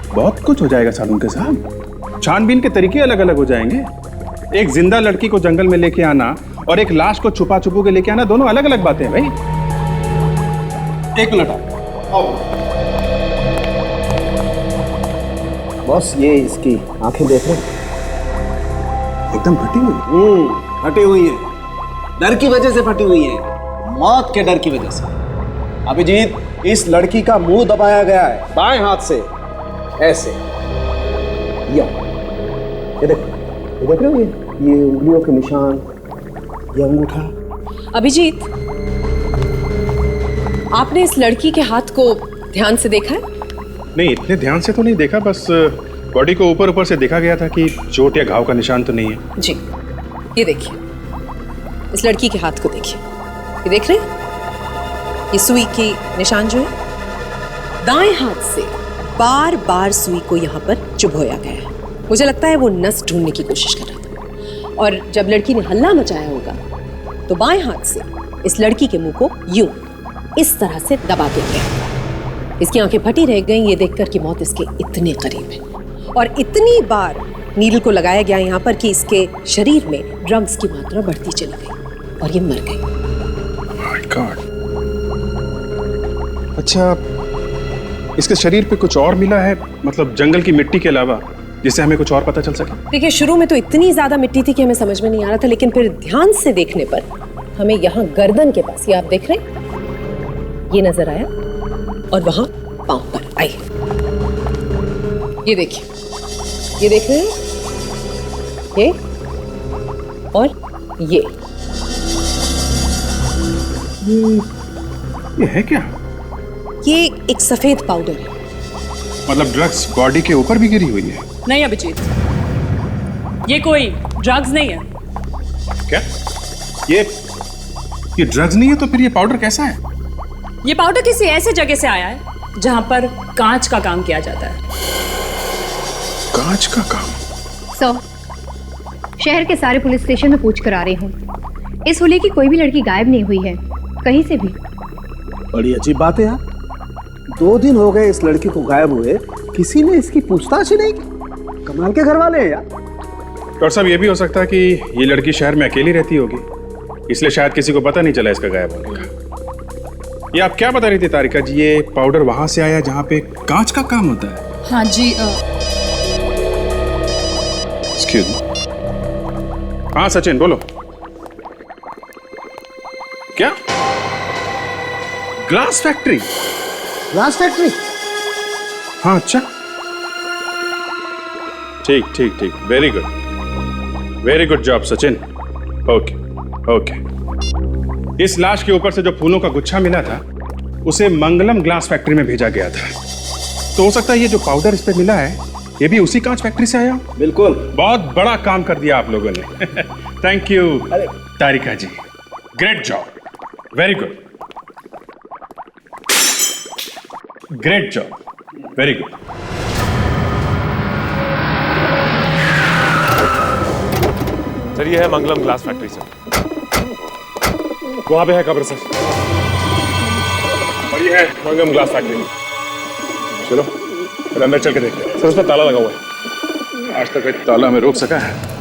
बहुत कुछ हो जाएगा सालुंके साहब। छानबीन के तरीके अलग अलग हो जाएंगे। एक जिंदा लड़की को जंगल में लेके आना और एक लाश को छुपा छुपू के लेके आना, दोनों अलग अलग बातें हैं भाई। एक मिनट आओ। बॉस, ये इसकी आंखें देख रहे हैं? एकदम फटी हुई। फटी हुई है, डर की वजह से फटी हुई है, मौत के डर की वजह से। अभिजीत, इस लड़की का मुंह दबाया गया है बाएं हाथ से, ऐसे। ये देख रहे हो, ये उंगलियों के निशान, ये अंगूठा। अभिजीत, आपने इस लड़की के हाथ को ध्यान से देखा है? नहीं, इतने ध्यान से तो नहीं देखा, बस बॉडी को ऊपर ऊपर से देखा गया था कि चोट या घाव का निशान तो नहीं है। जी, ये देखिए, इस लड़की के हाथ को देखिए, ये देख रहे हैं? ये सुई के निशान जो है, दाएं हाथ से बार बार सुई को यहाँ पर चुभोया गया है। मुझे लगता है वो नस ढूंढने की कोशिश कर रहा था, और जब लड़की ने हल्ला मचाया होगा तो बाएं हाथ से इस लड़की के मुंह को यूं इस तरह से दबा दिया गया। इसकी आंखें फटी रह गईं ये देखकर कि मौत इसके इतने करीब है, और इतनी बार नीडल को लगाया गया यहाँ पर कि इसके शरीर में ड्रग्स की मात्रा बढ़ती चली गई और ये मर गई। My God. अच्छा, इसके शरीर पे कुछ और मिला है, मतलब जंगल की मिट्टी के अलावा, जिससे हमें कुछ और पता चल सके? देखिए, शुरू में तो इतनी ज्यादा मिट्टी थी कि हमें समझ में नहीं आ रहा था, लेकिन फिर ध्यान से देखने पर हमें यहाँ गर्दन के पास, ये आप देख रहे हैं, ये नजर आया, और वहां पांव पर आइए, ये देखिए, ये देख रहे हैं, और ये है क्या? ये एक सफेद पाउडर है। मतलब ड्रग्स बॉडी के ऊपर भी गिरी हुई है? नहीं अभिजीत, ये कोई ड्रग्स नहीं है। क्या? ये ड्रग्स नहीं है तो फिर ये पाउडर कैसा है? ये पाउडर किसी ऐसे जगह से आया है जहां पर कांच का काम किया जाता है। कांच का काम? शहर के सारे पुलिस स्टेशन में पूछ कर आ रही हूँ। इस होली की कोई भी लड़की गायब नहीं हुई है कहीं से भी। बड़ी अजीब बात है यार, 2 दिन हो गए इस लड़की को गायब हुए, किसी ने इसकी पूछताछ ही नहीं की। कमाल के घर वाले हैं यार। डॉक्टर साहब, ये भी हो सकता है कि ये लड़की शहर में अकेली रहती होगी, इसलिए शायद किसी को पता नहीं चला इसका गायब होने का। ये आप क्या बता रही थी तारिका जी, ये पाउडर वहां से आया जहां पे कांच का काम होता है? हाँ जी। Excuse me. हाँ सचिन बोलो। क्या? Glass factory? Glass factory? हाँ अच्छा, ठीक ठीक ठीक, very good job Sachin. Okay okay. इस लाश के ऊपर से जो फूलों का गुच्छा मिला था उसे मंगलम ग्लास फैक्ट्री में भेजा गया था, तो हो सकता है ये जो पाउडर इस पे मिला है ये भी उसी कांच फैक्ट्री से आया। बिल्कुल, बहुत बड़ा काम कर दिया आप लोगों ने। Thank you Tarika ji, great job, very good, great job, very good. Sir ये है मंगलम ग्लास फैक्ट्री सर, वहां पे है कब्र सर, और ये है मंगलम ग्लास फैक्ट्री। चलो फिर अंदर चल के देखते हैं। सर उस पर ताला लगा हुआ है। आज तक कोई ताला में रोक सका है?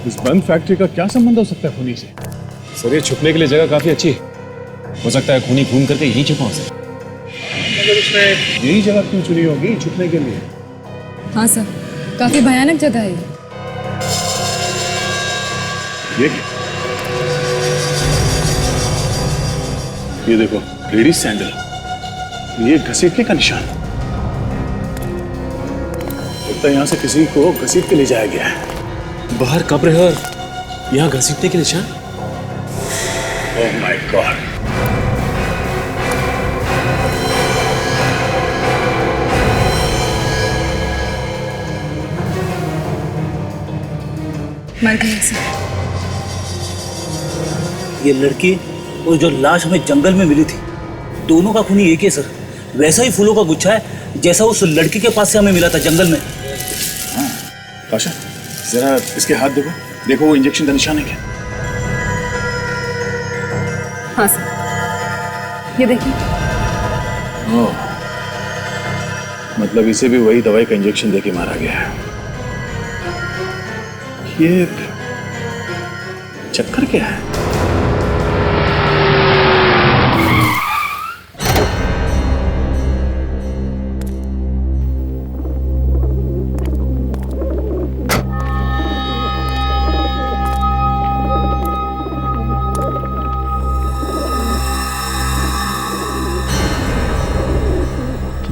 इस बंद फैक्ट्री का क्या संबंध हो सकता है खूनी से? सर ये छुपने के लिए जगह काफी अच्छी है, हो सकता है खूनी घूम करके यहीं छुपा हो सर। मगर उसने यही जगह क्यों चुनी होगी छुपने के लिए? हाँ सर, काफी भयानक जगह है ये देखो, लेडीज सैंडल, ये घसीटने का निशान। लगता है यहाँ से किसी को घसीट के ले जाया गया है। बाहर कब्र है और यहाँ घसीटने के निशान। Oh my God. मर गए सर। ये लड़की और जो लाश हमें जंगल में मिली थी, दोनों का खूनी एक ही सर। वैसा ही फूलों का गुच्छा है जैसा उस लड़की के पास से हमें मिला था जंगल में। आशा जरा इसके हाथ देखो, देखो वो इंजेक्शन का निशान है क्या? हाँ सर, ये देखिए। ओह, मतलब इसे भी वही दवाई का इंजेक्शन देके मारा गया है। ये चक्कर क्या है?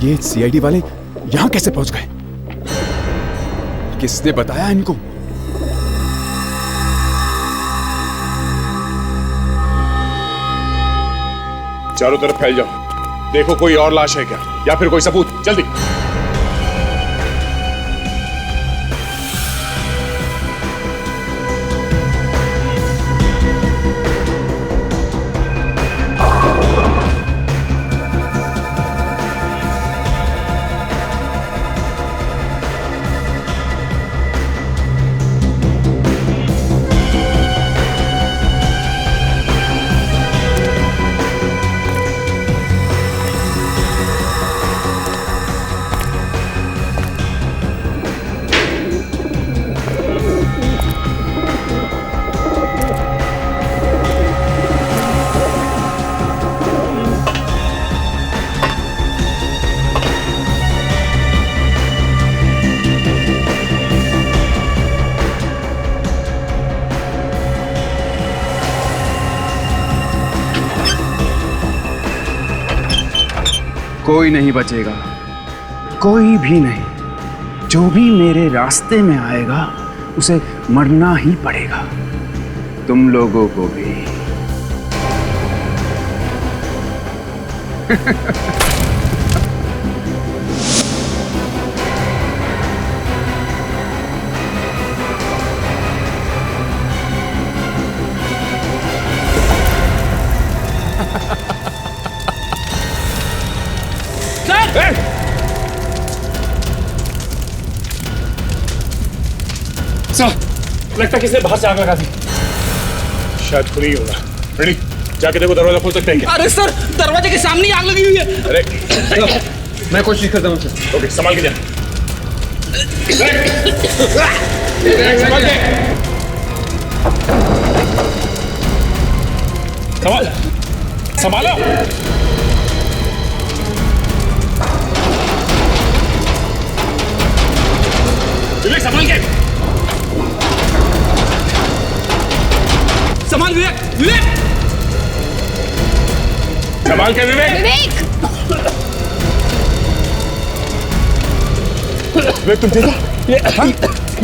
ये सीआईडी वाले यहां कैसे पहुंच गए? किसने बताया इनको? चारों तरफ फैल जाओ, देखो कोई और लाश है क्या या फिर कोई सबूत, जल्दी। कोई नहीं बचेगा, कोई भी नहीं। जो भी मेरे रास्ते में आएगा उसे मरना ही पड़ेगा, तुम लोगों को भी। सर, लगता किसने बाहर से आग लगा दी। शायद खुद ही होगा। रेडी, जाके देखो दरवाजा खोल सकते हैं क्या? अरे सर, दरवाजे के सामने आग लगी हुई है। अरे मैं कोशिश करता हूँ सर। ओके, संभाल के जा। संभाल के। संभालो। विवेक, संभाल के। संभाल विवेक, विवेक। संभाल के विवेक। विवेक तुम देखो।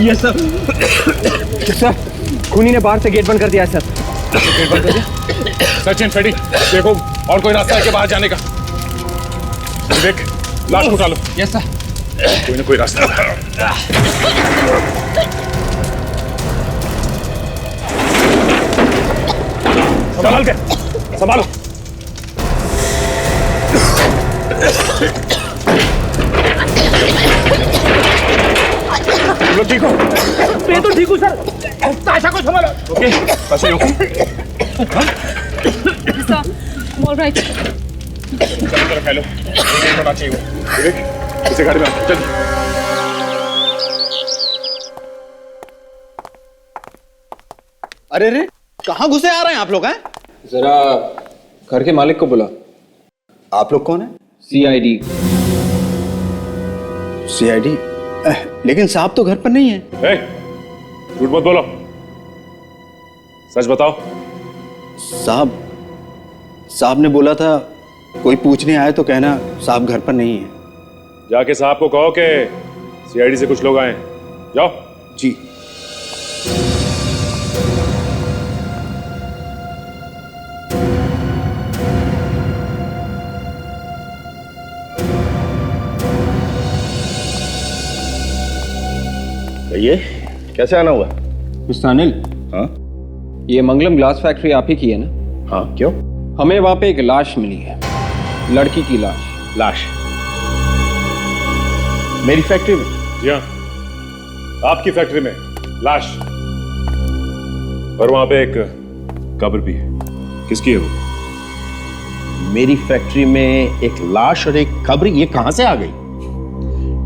ये सर। सर, खूनी ने बाहर से गेट बंद कर दिया है सर। गेट बंद कर दिया? सचिन, फेडी, देखो और कोई रास्ता है क्या बाहर जाने का? विवेक, लाश उठा लो। Yes sir. कोई ना कोई रास्ता है। संभाल के, संभालो। तुम लोग ठीक हो? मैं तो ठीक हूँ सर। ताशा को संभालो। ओके, ताशा ओके? ऑलराइट। चलो जरा फैलो, एक होना चाहिए वो। विवेक, इसे गाड़ी में आओ, चल। अरे रे, कहाँ घुसे आ रहे हैं आप लोग? हैं जरा घर के मालिक को बुला। आप लोग कौन है? सीआईडी। सीआईडी? लेकिन साहब तो घर पर नहीं है। झूठ मत बोलो, सच बताओ। साहब ने बोला था कोई पूछने आए तो कहना साहब घर पर नहीं है। जाके साहब को कहो कि सीआईडी से कुछ लोग आए। जाओ। जी। ये कैसे आना हुआ? मिस्टर अनिल। हाँ? ये मंगलम ग्लास फैक्ट्री आप ही की है ना? हाँ, क्यों? हमें वहां पे एक लाश मिली है, लड़की की लाश। लाश? मेरी फैक्ट्री में? जी हाँ, आपकी फैक्ट्री में लाश। और वहां पे एक कब्र भी है। किसकी है वो? मेरी फैक्ट्री में एक लाश और एक कब्र, ये कहां से आ गई?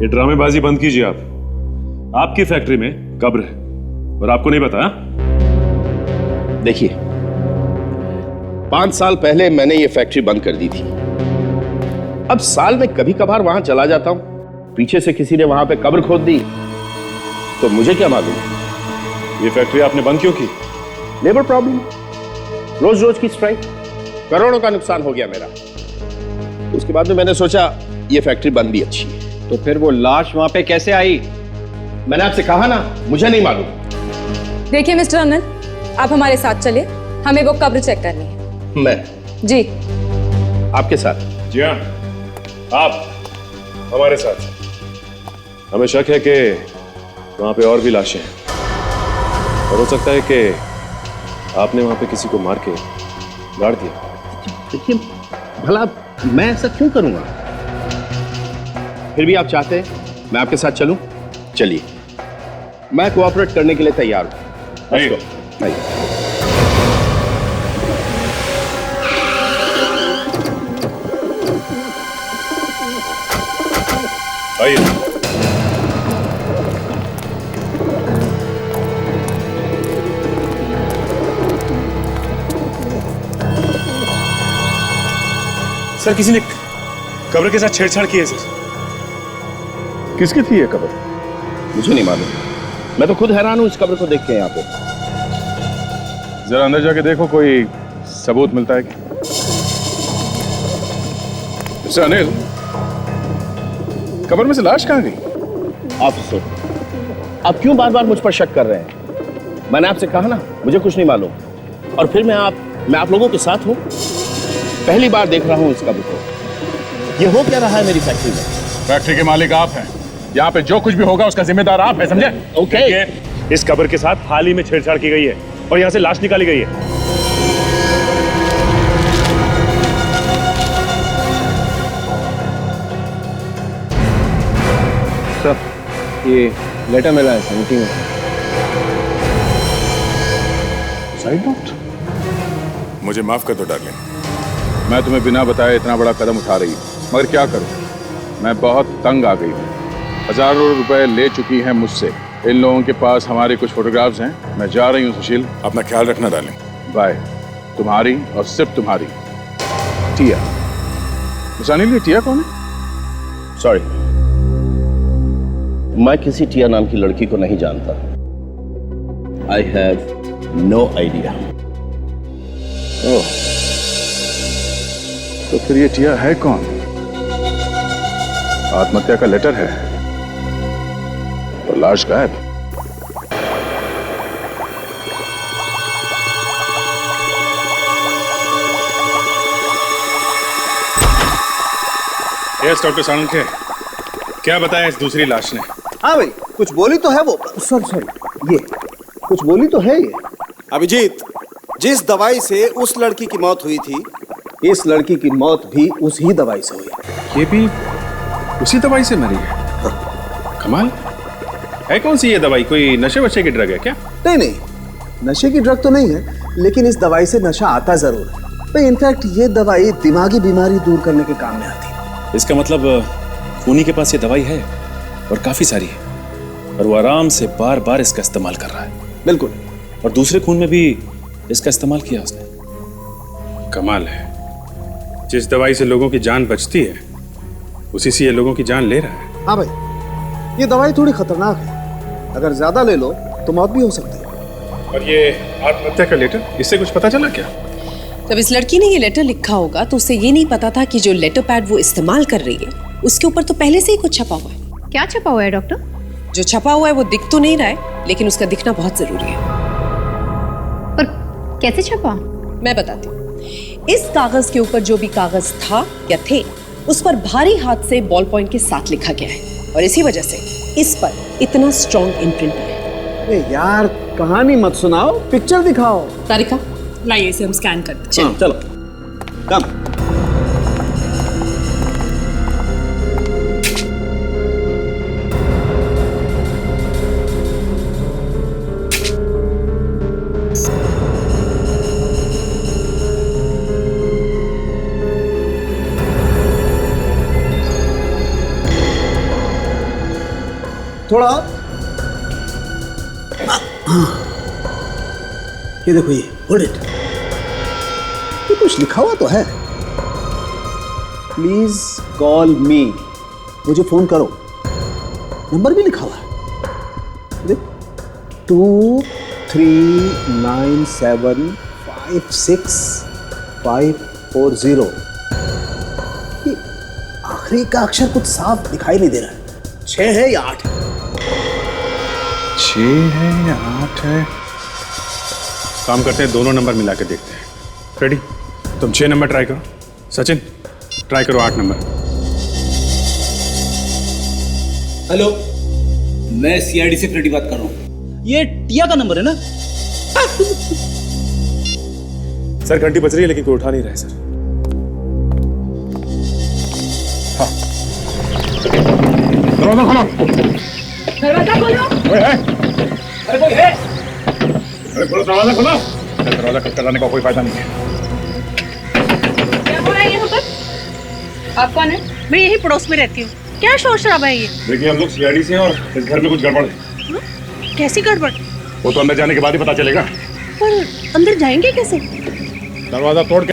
ये ड्रामेबाजी बंद कीजिए आप। आपकी फैक्ट्री में कब्र है और आपको नहीं पता? देखिए, 5 साल पहले मैंने ये फैक्ट्री बंद कर दी थी। अब साल में कभी कभार वहां चला जाता हूं, पीछे से किसी ने वहां पे कब्र खोद दी तो मुझे क्या मालूम। ये फैक्ट्री आपने बंद क्यों की? लेबर प्रॉब्लम, रोज रोज की स्ट्राइक, करोड़ों का नुकसान हो गया मेरा। उसके बाद में मैंने सोचा ये फैक्ट्री बंद भी अच्छी है। तो फिर वो लाश वहां पे कैसे आई? मैंने आपसे कहा ना, मुझे नहीं मालूम। देखिए मिस्टर अनिल, आप हमारे साथ चलिए, हमें वो कब्र चेक करनी है। मैं? जी। आपके साथ? जी हाँ, आप हमारे साथ। हमें शक है कि वहां पे और भी लाशें हैं और हो सकता है कि आपने वहां पे किसी को मार के गाड़ दिया। देखिए, भला मैं ऐसा क्यों करूंगा? फिर भी आप चाहते हैं मैं आपके साथ चलूं? चलिए, मैं कोऑपरेट करने के लिए तैयार हूं। नहीं। आइए। सर, किसी ने कब्र के साथ छेड़छाड़ की है सर। किसकी थी ये कब्र? मुझे नहीं मालूम। मैं तो खुद हैरान हूं इस कब्र को देख के। यहाँ पे जरा अंदर जाके देखो, कोई सबूत मिलता है कि? मिस्टर अनिल, कब्र में से लाश कहाँ गई? ऑफिसर, आप क्यों बार बार मुझ पर शक कर रहे हैं? मैंने आपसे कहा ना मुझे कुछ नहीं मालूम, और फिर मैं आप लोगों के साथ हूँ। पहली बार देख रहा हूँ इस कब्र को। ये हो क्या रहा है मेरी फैक्ट्री में? फैक्ट्री के मालिक आप हैं। यहाँ पे जो कुछ भी होगा उसका जिम्मेदार आप हैं, समझे? ओके। इस कब्र के साथ हाल ही में छेड़छाड़ की गई है और यहाँ से लाश निकाली गई है। सर, ये लेटर मिला है समिति में। Side note? मुझे माफ कर दो डार्लिंग, मैं तुम्हें बिना बताए इतना बड़ा कदम उठा रही हूँ, मगर क्या करूँ, मैं बहुत तंग आ गई हूँ। हजारों रुपए ले चुकी हैं मुझसे। इन लोगों के पास हमारे कुछ फोटोग्राफ्स हैं। मैं जा रही हूँ सुशील, अपना ख्याल रखना डार्लिंग। बाय। तुम्हारी और सिर्फ तुम्हारी टिया। निशानी टिया कौन है? सॉरी, मैं किसी टिया नाम की लड़की को नहीं जानता। I have no idea. Oh, तो फिर ये टिया है कौन? आत्महत्या का लेटर है और लाश गायब। यस डॉक्टर सालुंखे, क्या बताया इस दूसरी लाश ने? हाँ भाई, कुछ बोली तो है वो। सॉरी, ये कुछ बोली तो है ये। अभिजीत, जिस दवाई से उस लड़की की मौत हुई थी, इस लड़की की मौत भी उसी दवाई से हुई। ये भी उसी दवाई से मरी है? कमाल है। कौन सी ये दवाई? कोई नशे वशे की ड्रग है क्या? नहीं, नशे की ड्रग तो नहीं है, लेकिन इस दवाई से नशा आता जरूर है भाई। इनफैक्ट ये दवाई दिमागी बीमारी दूर करने के काम में आती है। इसका मतलब खूनी के पास ये दवाई है और काफी सारी है, और वो आराम से बार बार इसका इस्तेमाल कर रहा है। बिल्कुल। और दूसरे खून में भी इसका इस्तेमाल किया उसने। कमाल है, जिस दवाई से लोगों की जान बचती है उसी से ये लोगों की जान ले रहा है। हाँ भाई, ये दवाई थोड़ी खतरनाक है, अगर ज्यादा ले लो तो मौत भी हो सकती है। और ये आत्महत्या का लेटर, इससे कुछ पता चला क्या? जब इस लड़की ने ये लेटर लिखा होगा तो उसे ये नहीं पता था कि जो लेटर पैड वो इस्तेमाल कर रही है उसके ऊपर तो पहले से ही कुछ छपा हुआ है। क्या छपा हुआ है डॉक्टर? जो छपा हुआ है वो दिख तो नहीं रहा है, लेकिन उसका दिखना बहुत जरूरी है। पर कैसे छपा? मैं बताती हूँ। इस कागज के ऊपर जो भी कागज था या थे, उस पर भारी हाथ से बॉल पॉइंट के साथ लिखा गया है, और इसी वजह से इस पर इतना स्ट्रॉन्ग इम्प्रिंट है। अरे यार, कहानी मत सुनाओ, पिक्चर दिखाओ। तारिका, लाइए इसे हम स्कैन करते हैं। चलो कम। थोड़ा ये देखो, ये होल्ड इट। ये कुछ लिखा हुआ तो है। प्लीज कॉल मी, मुझे फोन करो। नंबर भी लिखा हुआ है, देख 23975650। ये आखिरी का अक्षर कुछ साफ दिखाई नहीं दे रहा है। 6 है या 8 है? 6 है या 8 है? काम करते हैं, दोनों नंबर मिला के देखते हैं। फ्रेडी, तुम 6 नंबर ट्राई करो। सचिन, ट्राई करो 8 नंबर। हेलो, मैं सीआईडी से फ्रेडी बात कर रहा हूँ। ये टिया का नंबर है ना? सर घंटी बज रही है लेकिन कोई उठा नहीं रहा है सर। दरवाजा खोलो। दरवाजा खोलो। कोई है? अरे कोई है? अरे खोलो दरवाजा, खोलो। दरवाजा खटखटाने का कोई फायदा नहीं है। क्या हो रहा है यहाँ पर? आप कौन है? मैं यही पड़ोस में रहती हूँ। क्या शोर शराबा है ये? देखिए, हम लोग सीआईडी से हैं और इस घर में कुछ गड़बड़ है। कैसी गड़बड़? वो तो अंदर जाने के बाद ही पता चलेगा। पर अंदर जाएंगे कैसे? दरवाजा तोड़ के।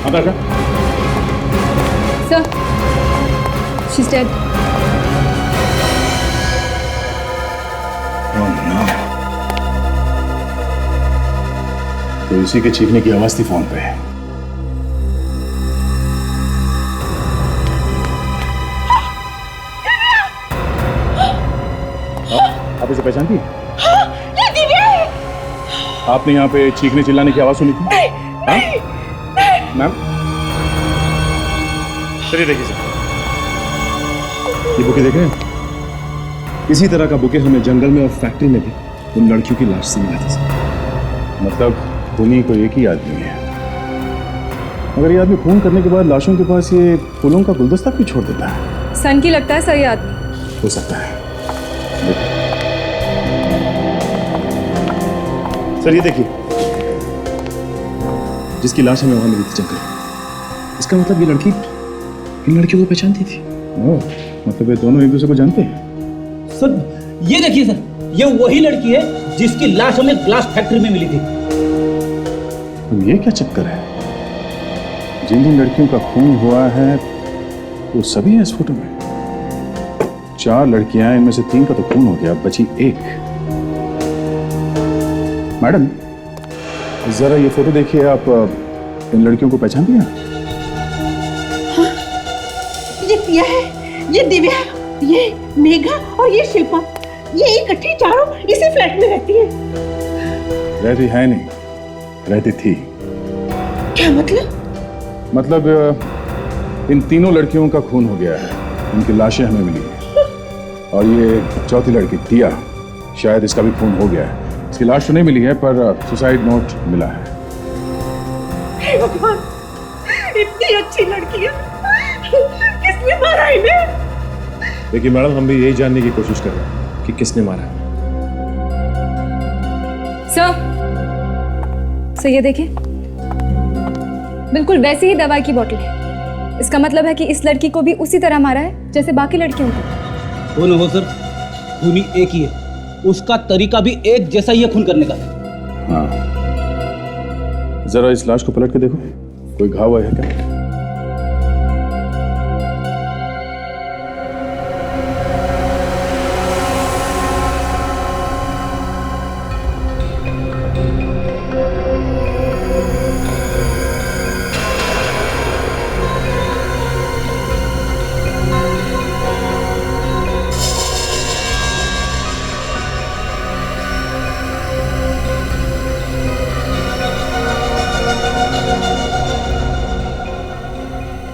आकाशा, सर, शी इज डेड। तो इसी के चीखने की आवाज थी फोन पे। आप इसे पहचानती हैं? ये दिव्या है। आपने यहाँ पे चीखने चिल्लाने की आवाज सुनी थी? नहीं। मैम, चलिए देखिए सर, ये बुके देख रहे हैं? इसी तरह का बुके हमें जंगल में और फैक्ट्री में भी उन लड़कियों की लाश से मिला था सर। मतलब खूनी को एक ही आदमी है, मगर ये आदमी खून करने के बाद लाशों के पास ये फूलों का गुलदस्ता क्यों छोड़ देता है? सन की लगता है सर ये आदमी। हो सकता है। सर ये देखिए, जिसकी लाश हमें वहां मिली थी जंगल, इसका मतलब ये लड़की इन लड़कियों को पहचानती थी। ओह, मतलब ये दोनों एक दूसरे को जानते हैं। सर ये देखिए सर, ये वही लड़की है जिसकी लाश हमें ग्लास फैक्ट्री में मिली थी। ये क्या चक्कर है? जिन जिन लड़कियों का खून हुआ है वो सभी हैं इस फोटो में। 4 लड़कियां, इनमें से 3 का तो खून हो गया, बची 1। मैडम जरा ये फोटो देखिए, आप इन लड़कियों को पहचानती हैं? हाँ, ये प्रिया है, ये दिव्या, ये मेघा और ये शिल्पा, ये इकट्ठी चारों इसी फ्लैट में रहती है। रहती है नहीं, रहती थी। क्या मतलब? मतलब इन तीनों लड़कियों का खून हो गया है, इनकी लाशें हमें मिली हैं, और ये चौथी लड़की दिया, शायद इसका भी खून हो गया है। इसकी लाश तो नहीं मिली है, पर सुसाइड नोट मिला है। हे भगवान, इतनी अच्छी लड़की है, किसने मारा इन्हें? देखिए मैडम, हम भी यही जानने की कोशिश कर रहे हैं कि किसने मारा। सर ये देखिए, बिल्कुल वैसी ही दवाई की बोतल है। इसका मतलब है कि इस लड़की को भी उसी तरह मारा है जैसे बाकी लड़कियों को। हो न हो सर, खूनी एक ही है, उसका तरीका भी एक जैसा ही है खून करने का। हाँ, जरा इस लाश को पलट के देखो, कोई घाव है क्या?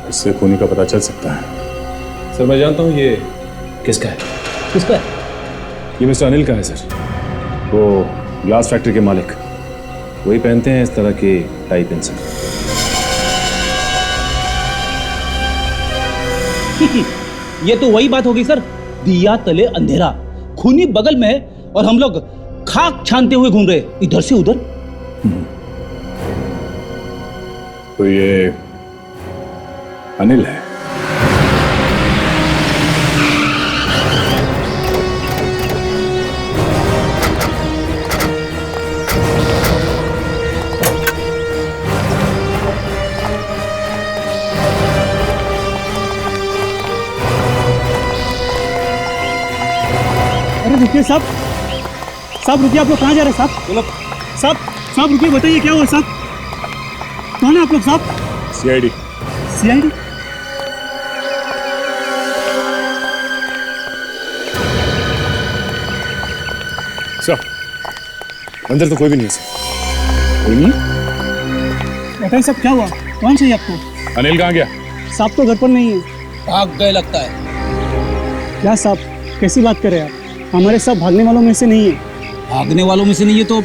इससे खूनी का पता चल सकता है। सर मैं जानता हूँ ये किसका है। किसका है? ये मिस्टर अनिल का है सर, वो ग्लास फैक्ट्री के मालिक। वही पहनते हैं इस तरह की टाई पेंसिल। ये तो वही बात होगी सर, दिया तले अंधेरा, खूनी बगल में है और हम लोग खाक छानते हुए घूम रहे इधर से उधर। तो ये अनिल है। अरे रुकिए साहब, साहब रुकिए, आप लोग कहाँ जा रहे हैं साहब? बोलो साहब, साहब रुकिए, बताइए क्या हुआ साहब? कौन है आप लोग साहब? सीआईडी। सीआईडी? सर अंदर तो कोई भी नहीं है सर। कोई नहीं? बताइए साहब क्या हुआ, कौन चाहिए आपको? अनिल कहाँ गया? साहब तो घर पर नहीं है। भाग गए लगता है। क्या साहब, कैसी बात कर रहे हैं आप? हमारे साहब भागने वालों में से नहीं है। भागने वालों में से नहीं है तो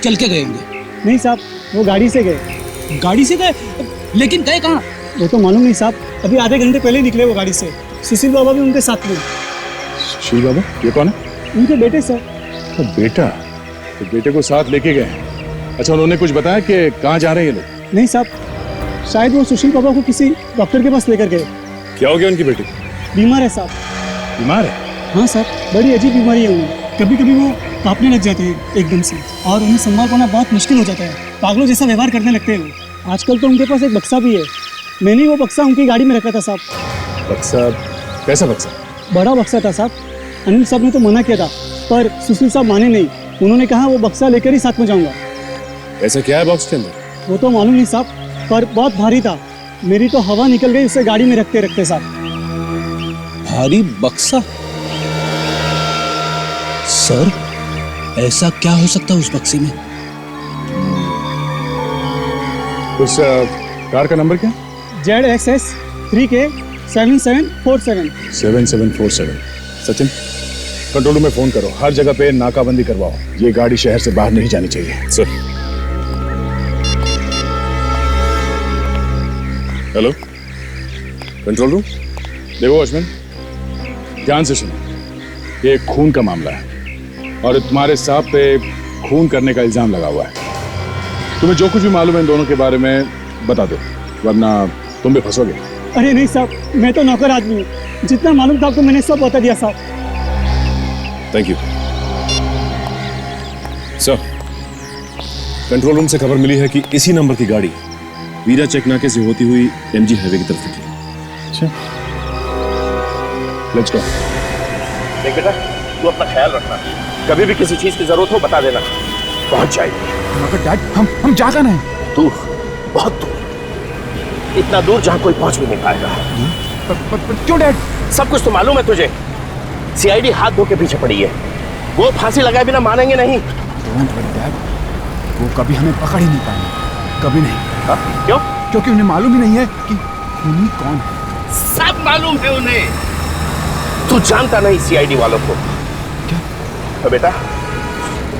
चल के गए होंगे। नहीं साहब, वो गाड़ी से गए। गाड़ी से गए? लेकिन गए कहाँ? वो तो मालूम नहीं साहब, अभी आधे घंटे पहले निकले वो गाड़ी से। सुशील बाबा भी उनके साथ में। सुशील बाबा? ये कौन है? उनके बेटे सर। तो बेटा, तो बेटे को साथ लेके गए। अच्छा, उन्होंने कुछ बताया कि कहाँ जा रहे हैं ये लोग? नहीं साहब, शायद वो सुशील बाबा को किसी डॉक्टर के पास लेकर गए। क्या हो गया उनकी बेटी? बीमार है साहब। बीमार है? हाँ साहब, बड़ी अजीब बीमारी है उन्हें। कभी कभी वो कांपने लग जाते हैं एकदम से, और उन्हें संभाल पाना बहुत मुश्किल हो जाता है। पागलों जैसा व्यवहार करने लगते हैं वो। आजकल तो उनके पास एक बक्सा भी है। मैंने ही वो बक्सा उनकी गाड़ी में रखा था साहब। बक्सा? कैसा बक्सा? बड़ा बक्सा था साहब। अनिल साहब ने तो मना किया था, पर सुशील साहब माने नहीं। उन्होंने कहा वो बक्सा लेकर ही साथ में जाऊंगा। ऐसा क्या है बॉक्स के अंदर? वो तो मालूम नहीं साहब, पर बहुत भारी था। मेरी तो हवा निकल गई उसे गाड़ी में रखते रखते साहब। भारी बक्सा? सर, ऐसा क्या हो सकता है उस बक्से में? उस कार का नंबर क्या? ZXS 3K 7747। 7747। Sachin, control room में फोन करो, हर जगह पे नाकाबंदी करवाओ। ये गाड़ी शहर से बाहर नहीं जानी चाहिए। सर। Hello, control room. देखो अश्विन, ध्यान से सुनो, ये एक खून का मामला है और तुम्हारे साहब पे खून करने का इल्जाम लगा हुआ है। तुम्हें जो कुछ भी मालूम है इन दोनों के बारे में बता दो, वरना तुम भी फंसोगे। अरे नहीं साहब, मैं तो नौकर आदमी हूँ। जितना मालूम था आपको मैंने सब बता दिया साहब। Thank you sir. Control room से खबर मिली है कि इसी नंबर की गाड़ी वीरा चेक नाके से होती हुई MG हाईवे की तरफ निकली। अच्छा, लेट्स गो। देख बेटा, तू अपना ख्याल रखना, कभी भी किसी चीज की जरूरत हो बता देना, पहुंच जाएगी। मगर डैड, हम जा कहाँ हैं? दूर, बहुत दूर, इतना दूर जहां कोई पहुंच भी नहीं पाएगा। क्यों डैड? सब कुछ तो मालूम है तुझे। CID हाथ धो के पीछे पड़ी है। वो फांसी लगाए बिना मानेंगे नहीं। डोंट वरी डैड, वो कभी हमें पकड़ ही नहीं पाएंगे, कभी नहीं। क्यों? क्योंकि उन्हें मालूम ही नहीं है कि खूनी कौन है। सब मालूम है उन्हें। तू जानता नहीं CID वालों को। क्या? तो बेटा,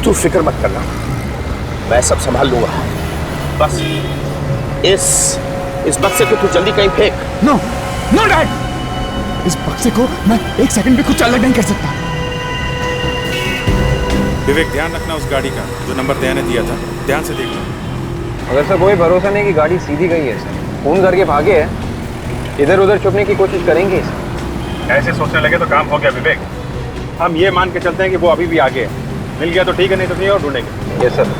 तू फिक्र मत करना, मैं सब संभाल लूंगा। बस इस बक्से को तू जल्दी कहीं फेंक। नो नो डैड, इस बक्से को मैं एक सेकंड भी कुछ अलग नहीं कर सकता। विवेक, ध्यान रखना उस गाड़ी का, जो नंबर दया ने दिया था, ध्यान से देखना। अगर सर कोई भरोसा नहीं कि गाड़ी सीधी गई है सर, फोन करके भागे है, इधर उधर छुपने की कोशिश करेंगे। ऐसे सोचने लगे तो काम हो गया विवेक। हम ये मान के चलते हैं कि वो अभी भी आगे है। मिल गया तो ठीक है, नहीं तो कहीं और ढूंढेंगे। Yes sir.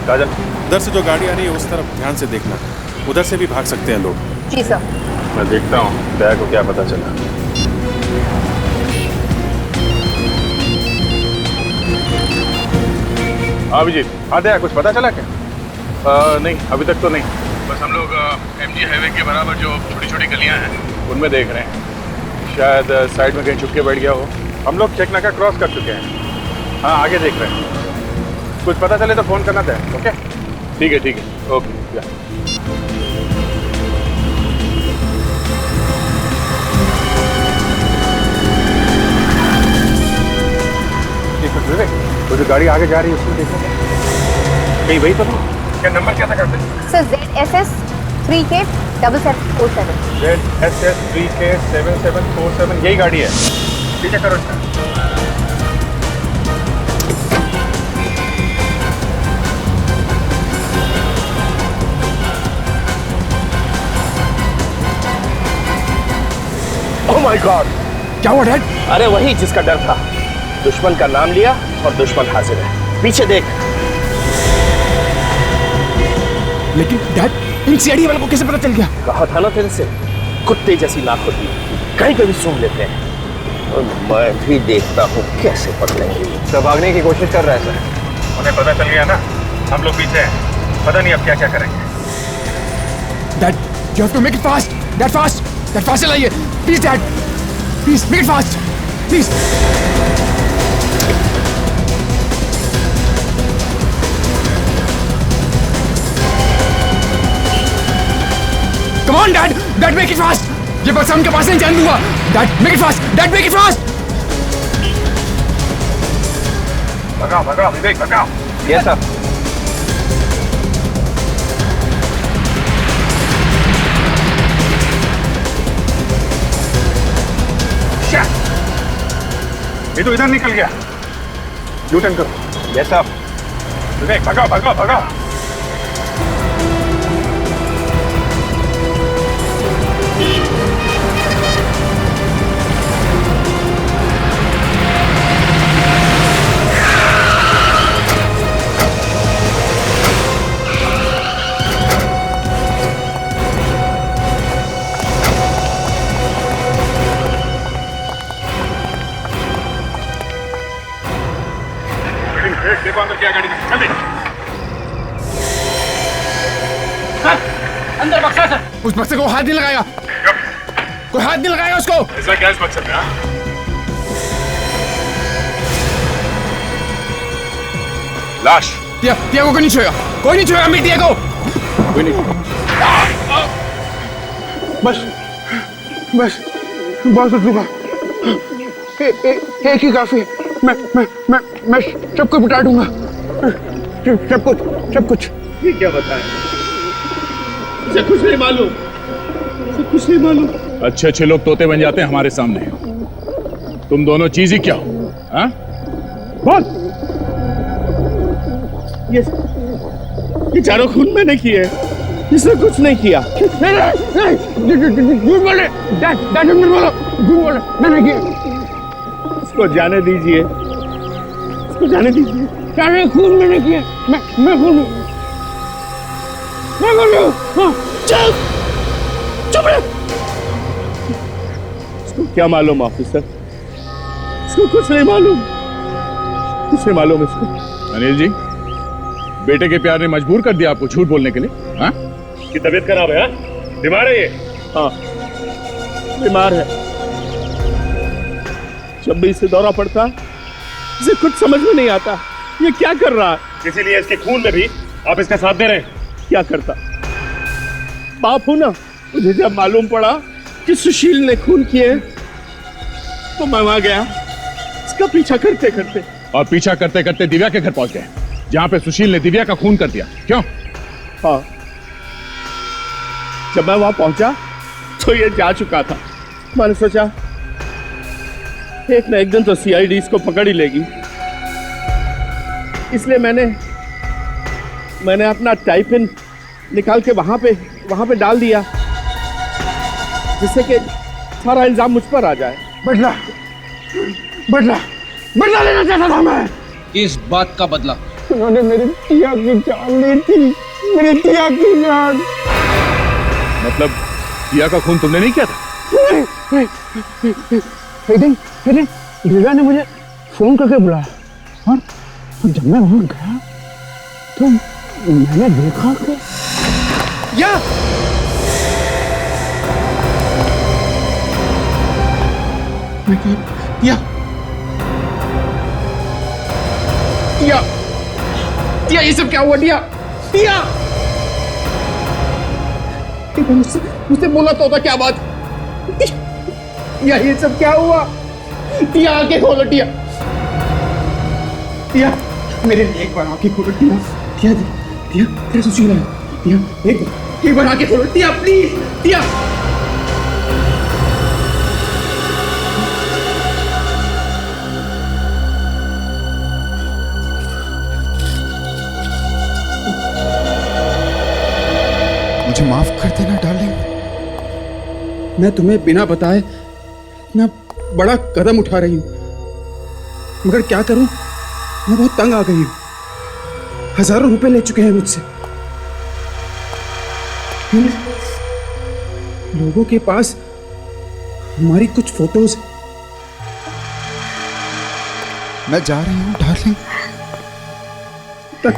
काजल, उधर से जो गाड़ी आ रही है उस तरफ ध्यान से देखना, उधर से भी भाग सकते हैं लोग। जी सर। मैं देखता हूँ दया को क्या पता चला। अभिजीत, हाँ दया, कुछ पता चला क्या? नहीं, अभी तक तो नहीं। बस हम लोग MG हाईवे के बराबर जो छोटी छोटी गलियां हैं उनमें देख रहे हैं। शायद साइड में कहीं छुप के बैठ गया हो। हम लोग चेक नाका क्रॉस कर चुके हैं। हाँ, आगे देख रहे हैं। कुछ पता चले तो फोन करना था। ओके, ठीक है, ओके। विवेक, वो जो गाड़ी आगे जा रही है उसमें देखो कहीं वही तो नहीं। क्या नंबर क्या था करते? Sir ZSS 3K 7747। ZSS 3K 7747, यही गाड़ी है। पीछे करो इसका। ओह माय गॉड, क्या हुआ डैड? अरे वही जिसका डर था। दुश्मन का नाम लिया और दुश्मन हाजिर है। पीछे देख। लेकिन डैड, इन CID वालों को कैसे पता चल गया? कहा था ना तेरे से, कुत्ते जैसी नाक होती है, कहीं पे भी सूंघ लेते हैं। और मैं भी देखता हूँ कैसे पकड़ेंगे। सब भागने की कोशिश कर रहा है सर। उन्हें पता चल गया ना, हम लोग पीछे हैं। पता नहीं अब क्या क्या करेंगे। Dad, you have to make it fast. Dad, fast. Dad, fast चलाइए. Please, Dad. Please, make it fast. Please. Come on, Dad. Dad, make it fast. ये बस उनके पास नहीं जाने दूंगा. Dad, make it fast. Dad, make it fast. भगाओ, विवेक भगाओ। Yes sir. ये तो इधर निकल गया। यू टर्न करो। Yes sir. विवेक भगाओ। देखो अंदर क्या गाड़ी जल्दी। अंदर बक्सा सर। उस बक्से को हाथ नहीं लगाएगा, कोई हाथ नहीं लगाएगा उसको। ऐसा क्या इस बक्से में? हाँ? लाश। टिया को कोई नहीं छुएगा, कोई नहीं छुएगा मेरी टिया को। कोई नहीं। बस बस बहुत हो चुका, एक ही काफी। मैं सबको बिटा दूंगा, सब कुछ। ये क्या बताया? मुझे कुछ नहीं मालूम, कुछ नहीं मालूम। अच्छे अच्छे लोग तोते बन जाते हैं हमारे सामने। तुम दोनों चीज ही क्या हो? हाँ? बोल। ये चारों खून मैंने किए, इसने कुछ नहीं किया। झूठ बोले, डैड झूठ बोलो, झूठ बोले, मैंने किया। इसको जाने दीजिए, इसको जाने दीजिए। सारे खून मैंने किए, मैं खून चुप चुप रहे। इसको क्या मालूम ऑफिसर? इसको कुछ नहीं मालूम, कुछ नहीं मालूम इसको। अनिल जी, बेटे के प्यार ने मजबूर कर दिया आपको झूठ बोलने के लिए? हाँ? की तबीयत खराब है? बीमार है ये? हाँ बीमार है। जब भी इसे दौरा पड़ता इसे कुछ समझ में नहीं आता ये क्या कर रहा है। इसीलिए इसके खून में भी आप इसका साथ दे रहे हैं। क्या करता? बाप हूं ना, मुझे जब मालूम पड़ा कि सुशील ने खून किए तो मैं वहां गया इसका पीछा करते करते। और पीछा करते करते दिव्या के घर पहुंच गए, जहां पे सुशील ने दिव्या का खून कर दिया। क्यों? हाँ, जब मैं वहां पहुंचा तो ये जा चुका था। मैंने सोचा एक ना एक दिन तो सीआईडी इसको पकड़ ही लेगी, इसलिए मैंने अपना टाइपिन निकाल के वहां पे डाल दिया, जिससे कि सारा इल्जाम मुझ पर आ जाए। बदला लेना चाहता था मैं। किस बात का बदला? उन्होंने मेरी टिया की जान ली थी, मेरी टिया की जान। मतलब टिया का खून तुमने नहीं किया था? एक दिन दिव्या ने मुझे फोन करके बुलाया और जब मैं वहां गया तो मैंने देखा कि या टिया ये सब क्या हुआ? टिया मुझसे बोला तो होता क्या बात? ये सब क्या हुआ? टिया आके खोलो, टिया मेरे लिए एक बार आके खोलो। टिया तेरा सुशील है। टिया एक बार आके खोलो टिया, प्लीज टिया। मुझे माफ कर देना डार्लिंग, मैं तुम्हें बिना बताए इतना बड़ा कदम उठा रही हूं, मगर क्या करूं, मैं बहुत तंग आ गई हूं। हजारों रुपए ले चुके हैं मुझसे। इन लोगों के पास हमारी कुछ फोटोज। मैं जा रही हूं डार्लिंग, तक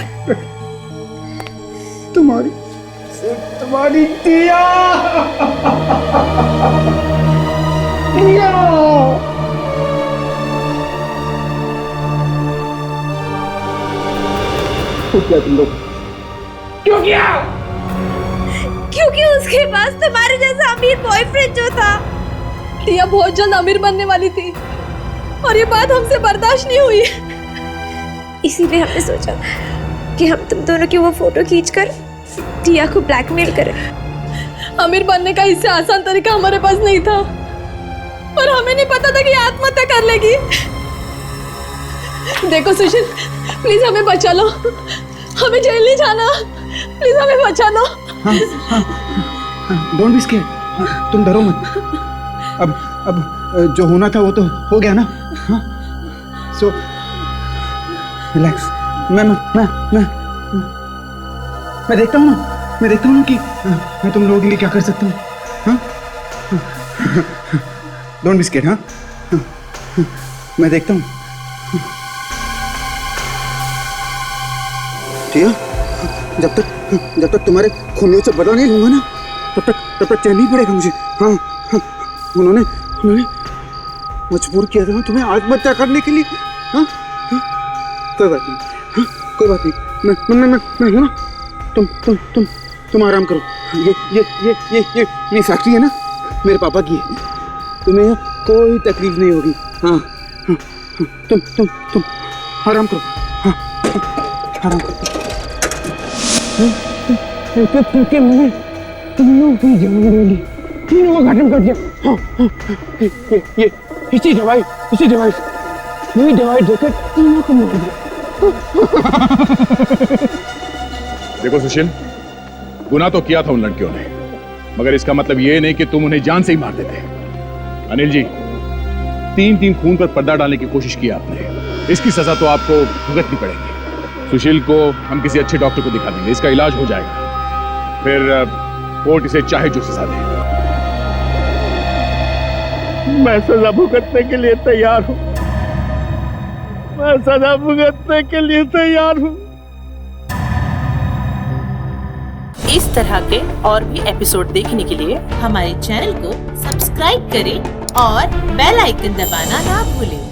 तुम्हारी टिया। क्या तुम लोग? क्यों किया? क्योंकि उसके पास तुम्हारे जैसा अमीर बॉयफ्रेंड जो था। टिया बहुत जल्द अमीर बनने वाली थी और ये बात हमसे बर्दाश्त नहीं हुई, इसीलिए हमने सोचा कि हम तुम दोनों की वो फोटो खींचकर टिया को ब्लैकमेल करें। अमीर बनने का इससे आसान तरीका हमारे पास नहीं था, पर हमें नहीं पता था कि आत्महत्या कर लेगी। देखो सुशील, प्लीज हमें बचा लो, हमें जेल नहीं जाना, प्लीज हमें बचा लो। डोंट बी स्केयर्ड, तुम डरो मत। अब जो होना था वो तो हो गया ना। हाँ, सो रिलैक्स। मैं देखता हूँ ना कि मैं तुम लोगों के लिए क्या कर सकता हूँ। हाँ, डोंट बी स्केयर्ड। हाँ, मैं देखता हूँ। रिया, जब तक तुम्हारे खूनियों से बदला नहीं लूंगा ना, तब तक चैन नहीं पड़ेगा मुझे। हाँ, उन्होंने मजबूर किया था तुम्हें आत्महत्या करने के लिए। हाँ, कोई बात नहीं, हाँ, कोई बात नहीं, मैं हूँ ना। तुम आराम करो। ये फैक्ट्री है ना, मेरे पापा की है, तुम्हें कोई तकलीफ नहीं होगी। हाँ, तुम आराम करो। हाँ, आराम करो। मैंने तीनों की जान ले ली, तीनों का खत्म कर दिया। हाँ, ये इसी दवाई देकर तीनों को मार दिया। देखो सुशील, गुनाह तो किया था उन लड़कियों ने, मगर इसका मतलब ये नहीं कि तुम उन्हें जान से ही मार देते। अनिल जी, 3 खून पर पर्दा डालने की कोशिश की आपने, इसकी सजा तो आपको भुगतनी पड़ेगी। सुशील को हम किसी अच्छे डॉक्टर को दिखा देंगे, इसका इलाज हो जाएगा, फिर कोर्ट इसे चाहे जो सजा दे। मैं सजा भुगतने के लिए तैयार हूं, मैं सजा भुगतने के लिए तैयार हूं। इस तरह के और भी एपिसोड देखने के लिए हमारे चैनल को सब्सक्राइब करें और बेल आइकन दबाना ना भूलें।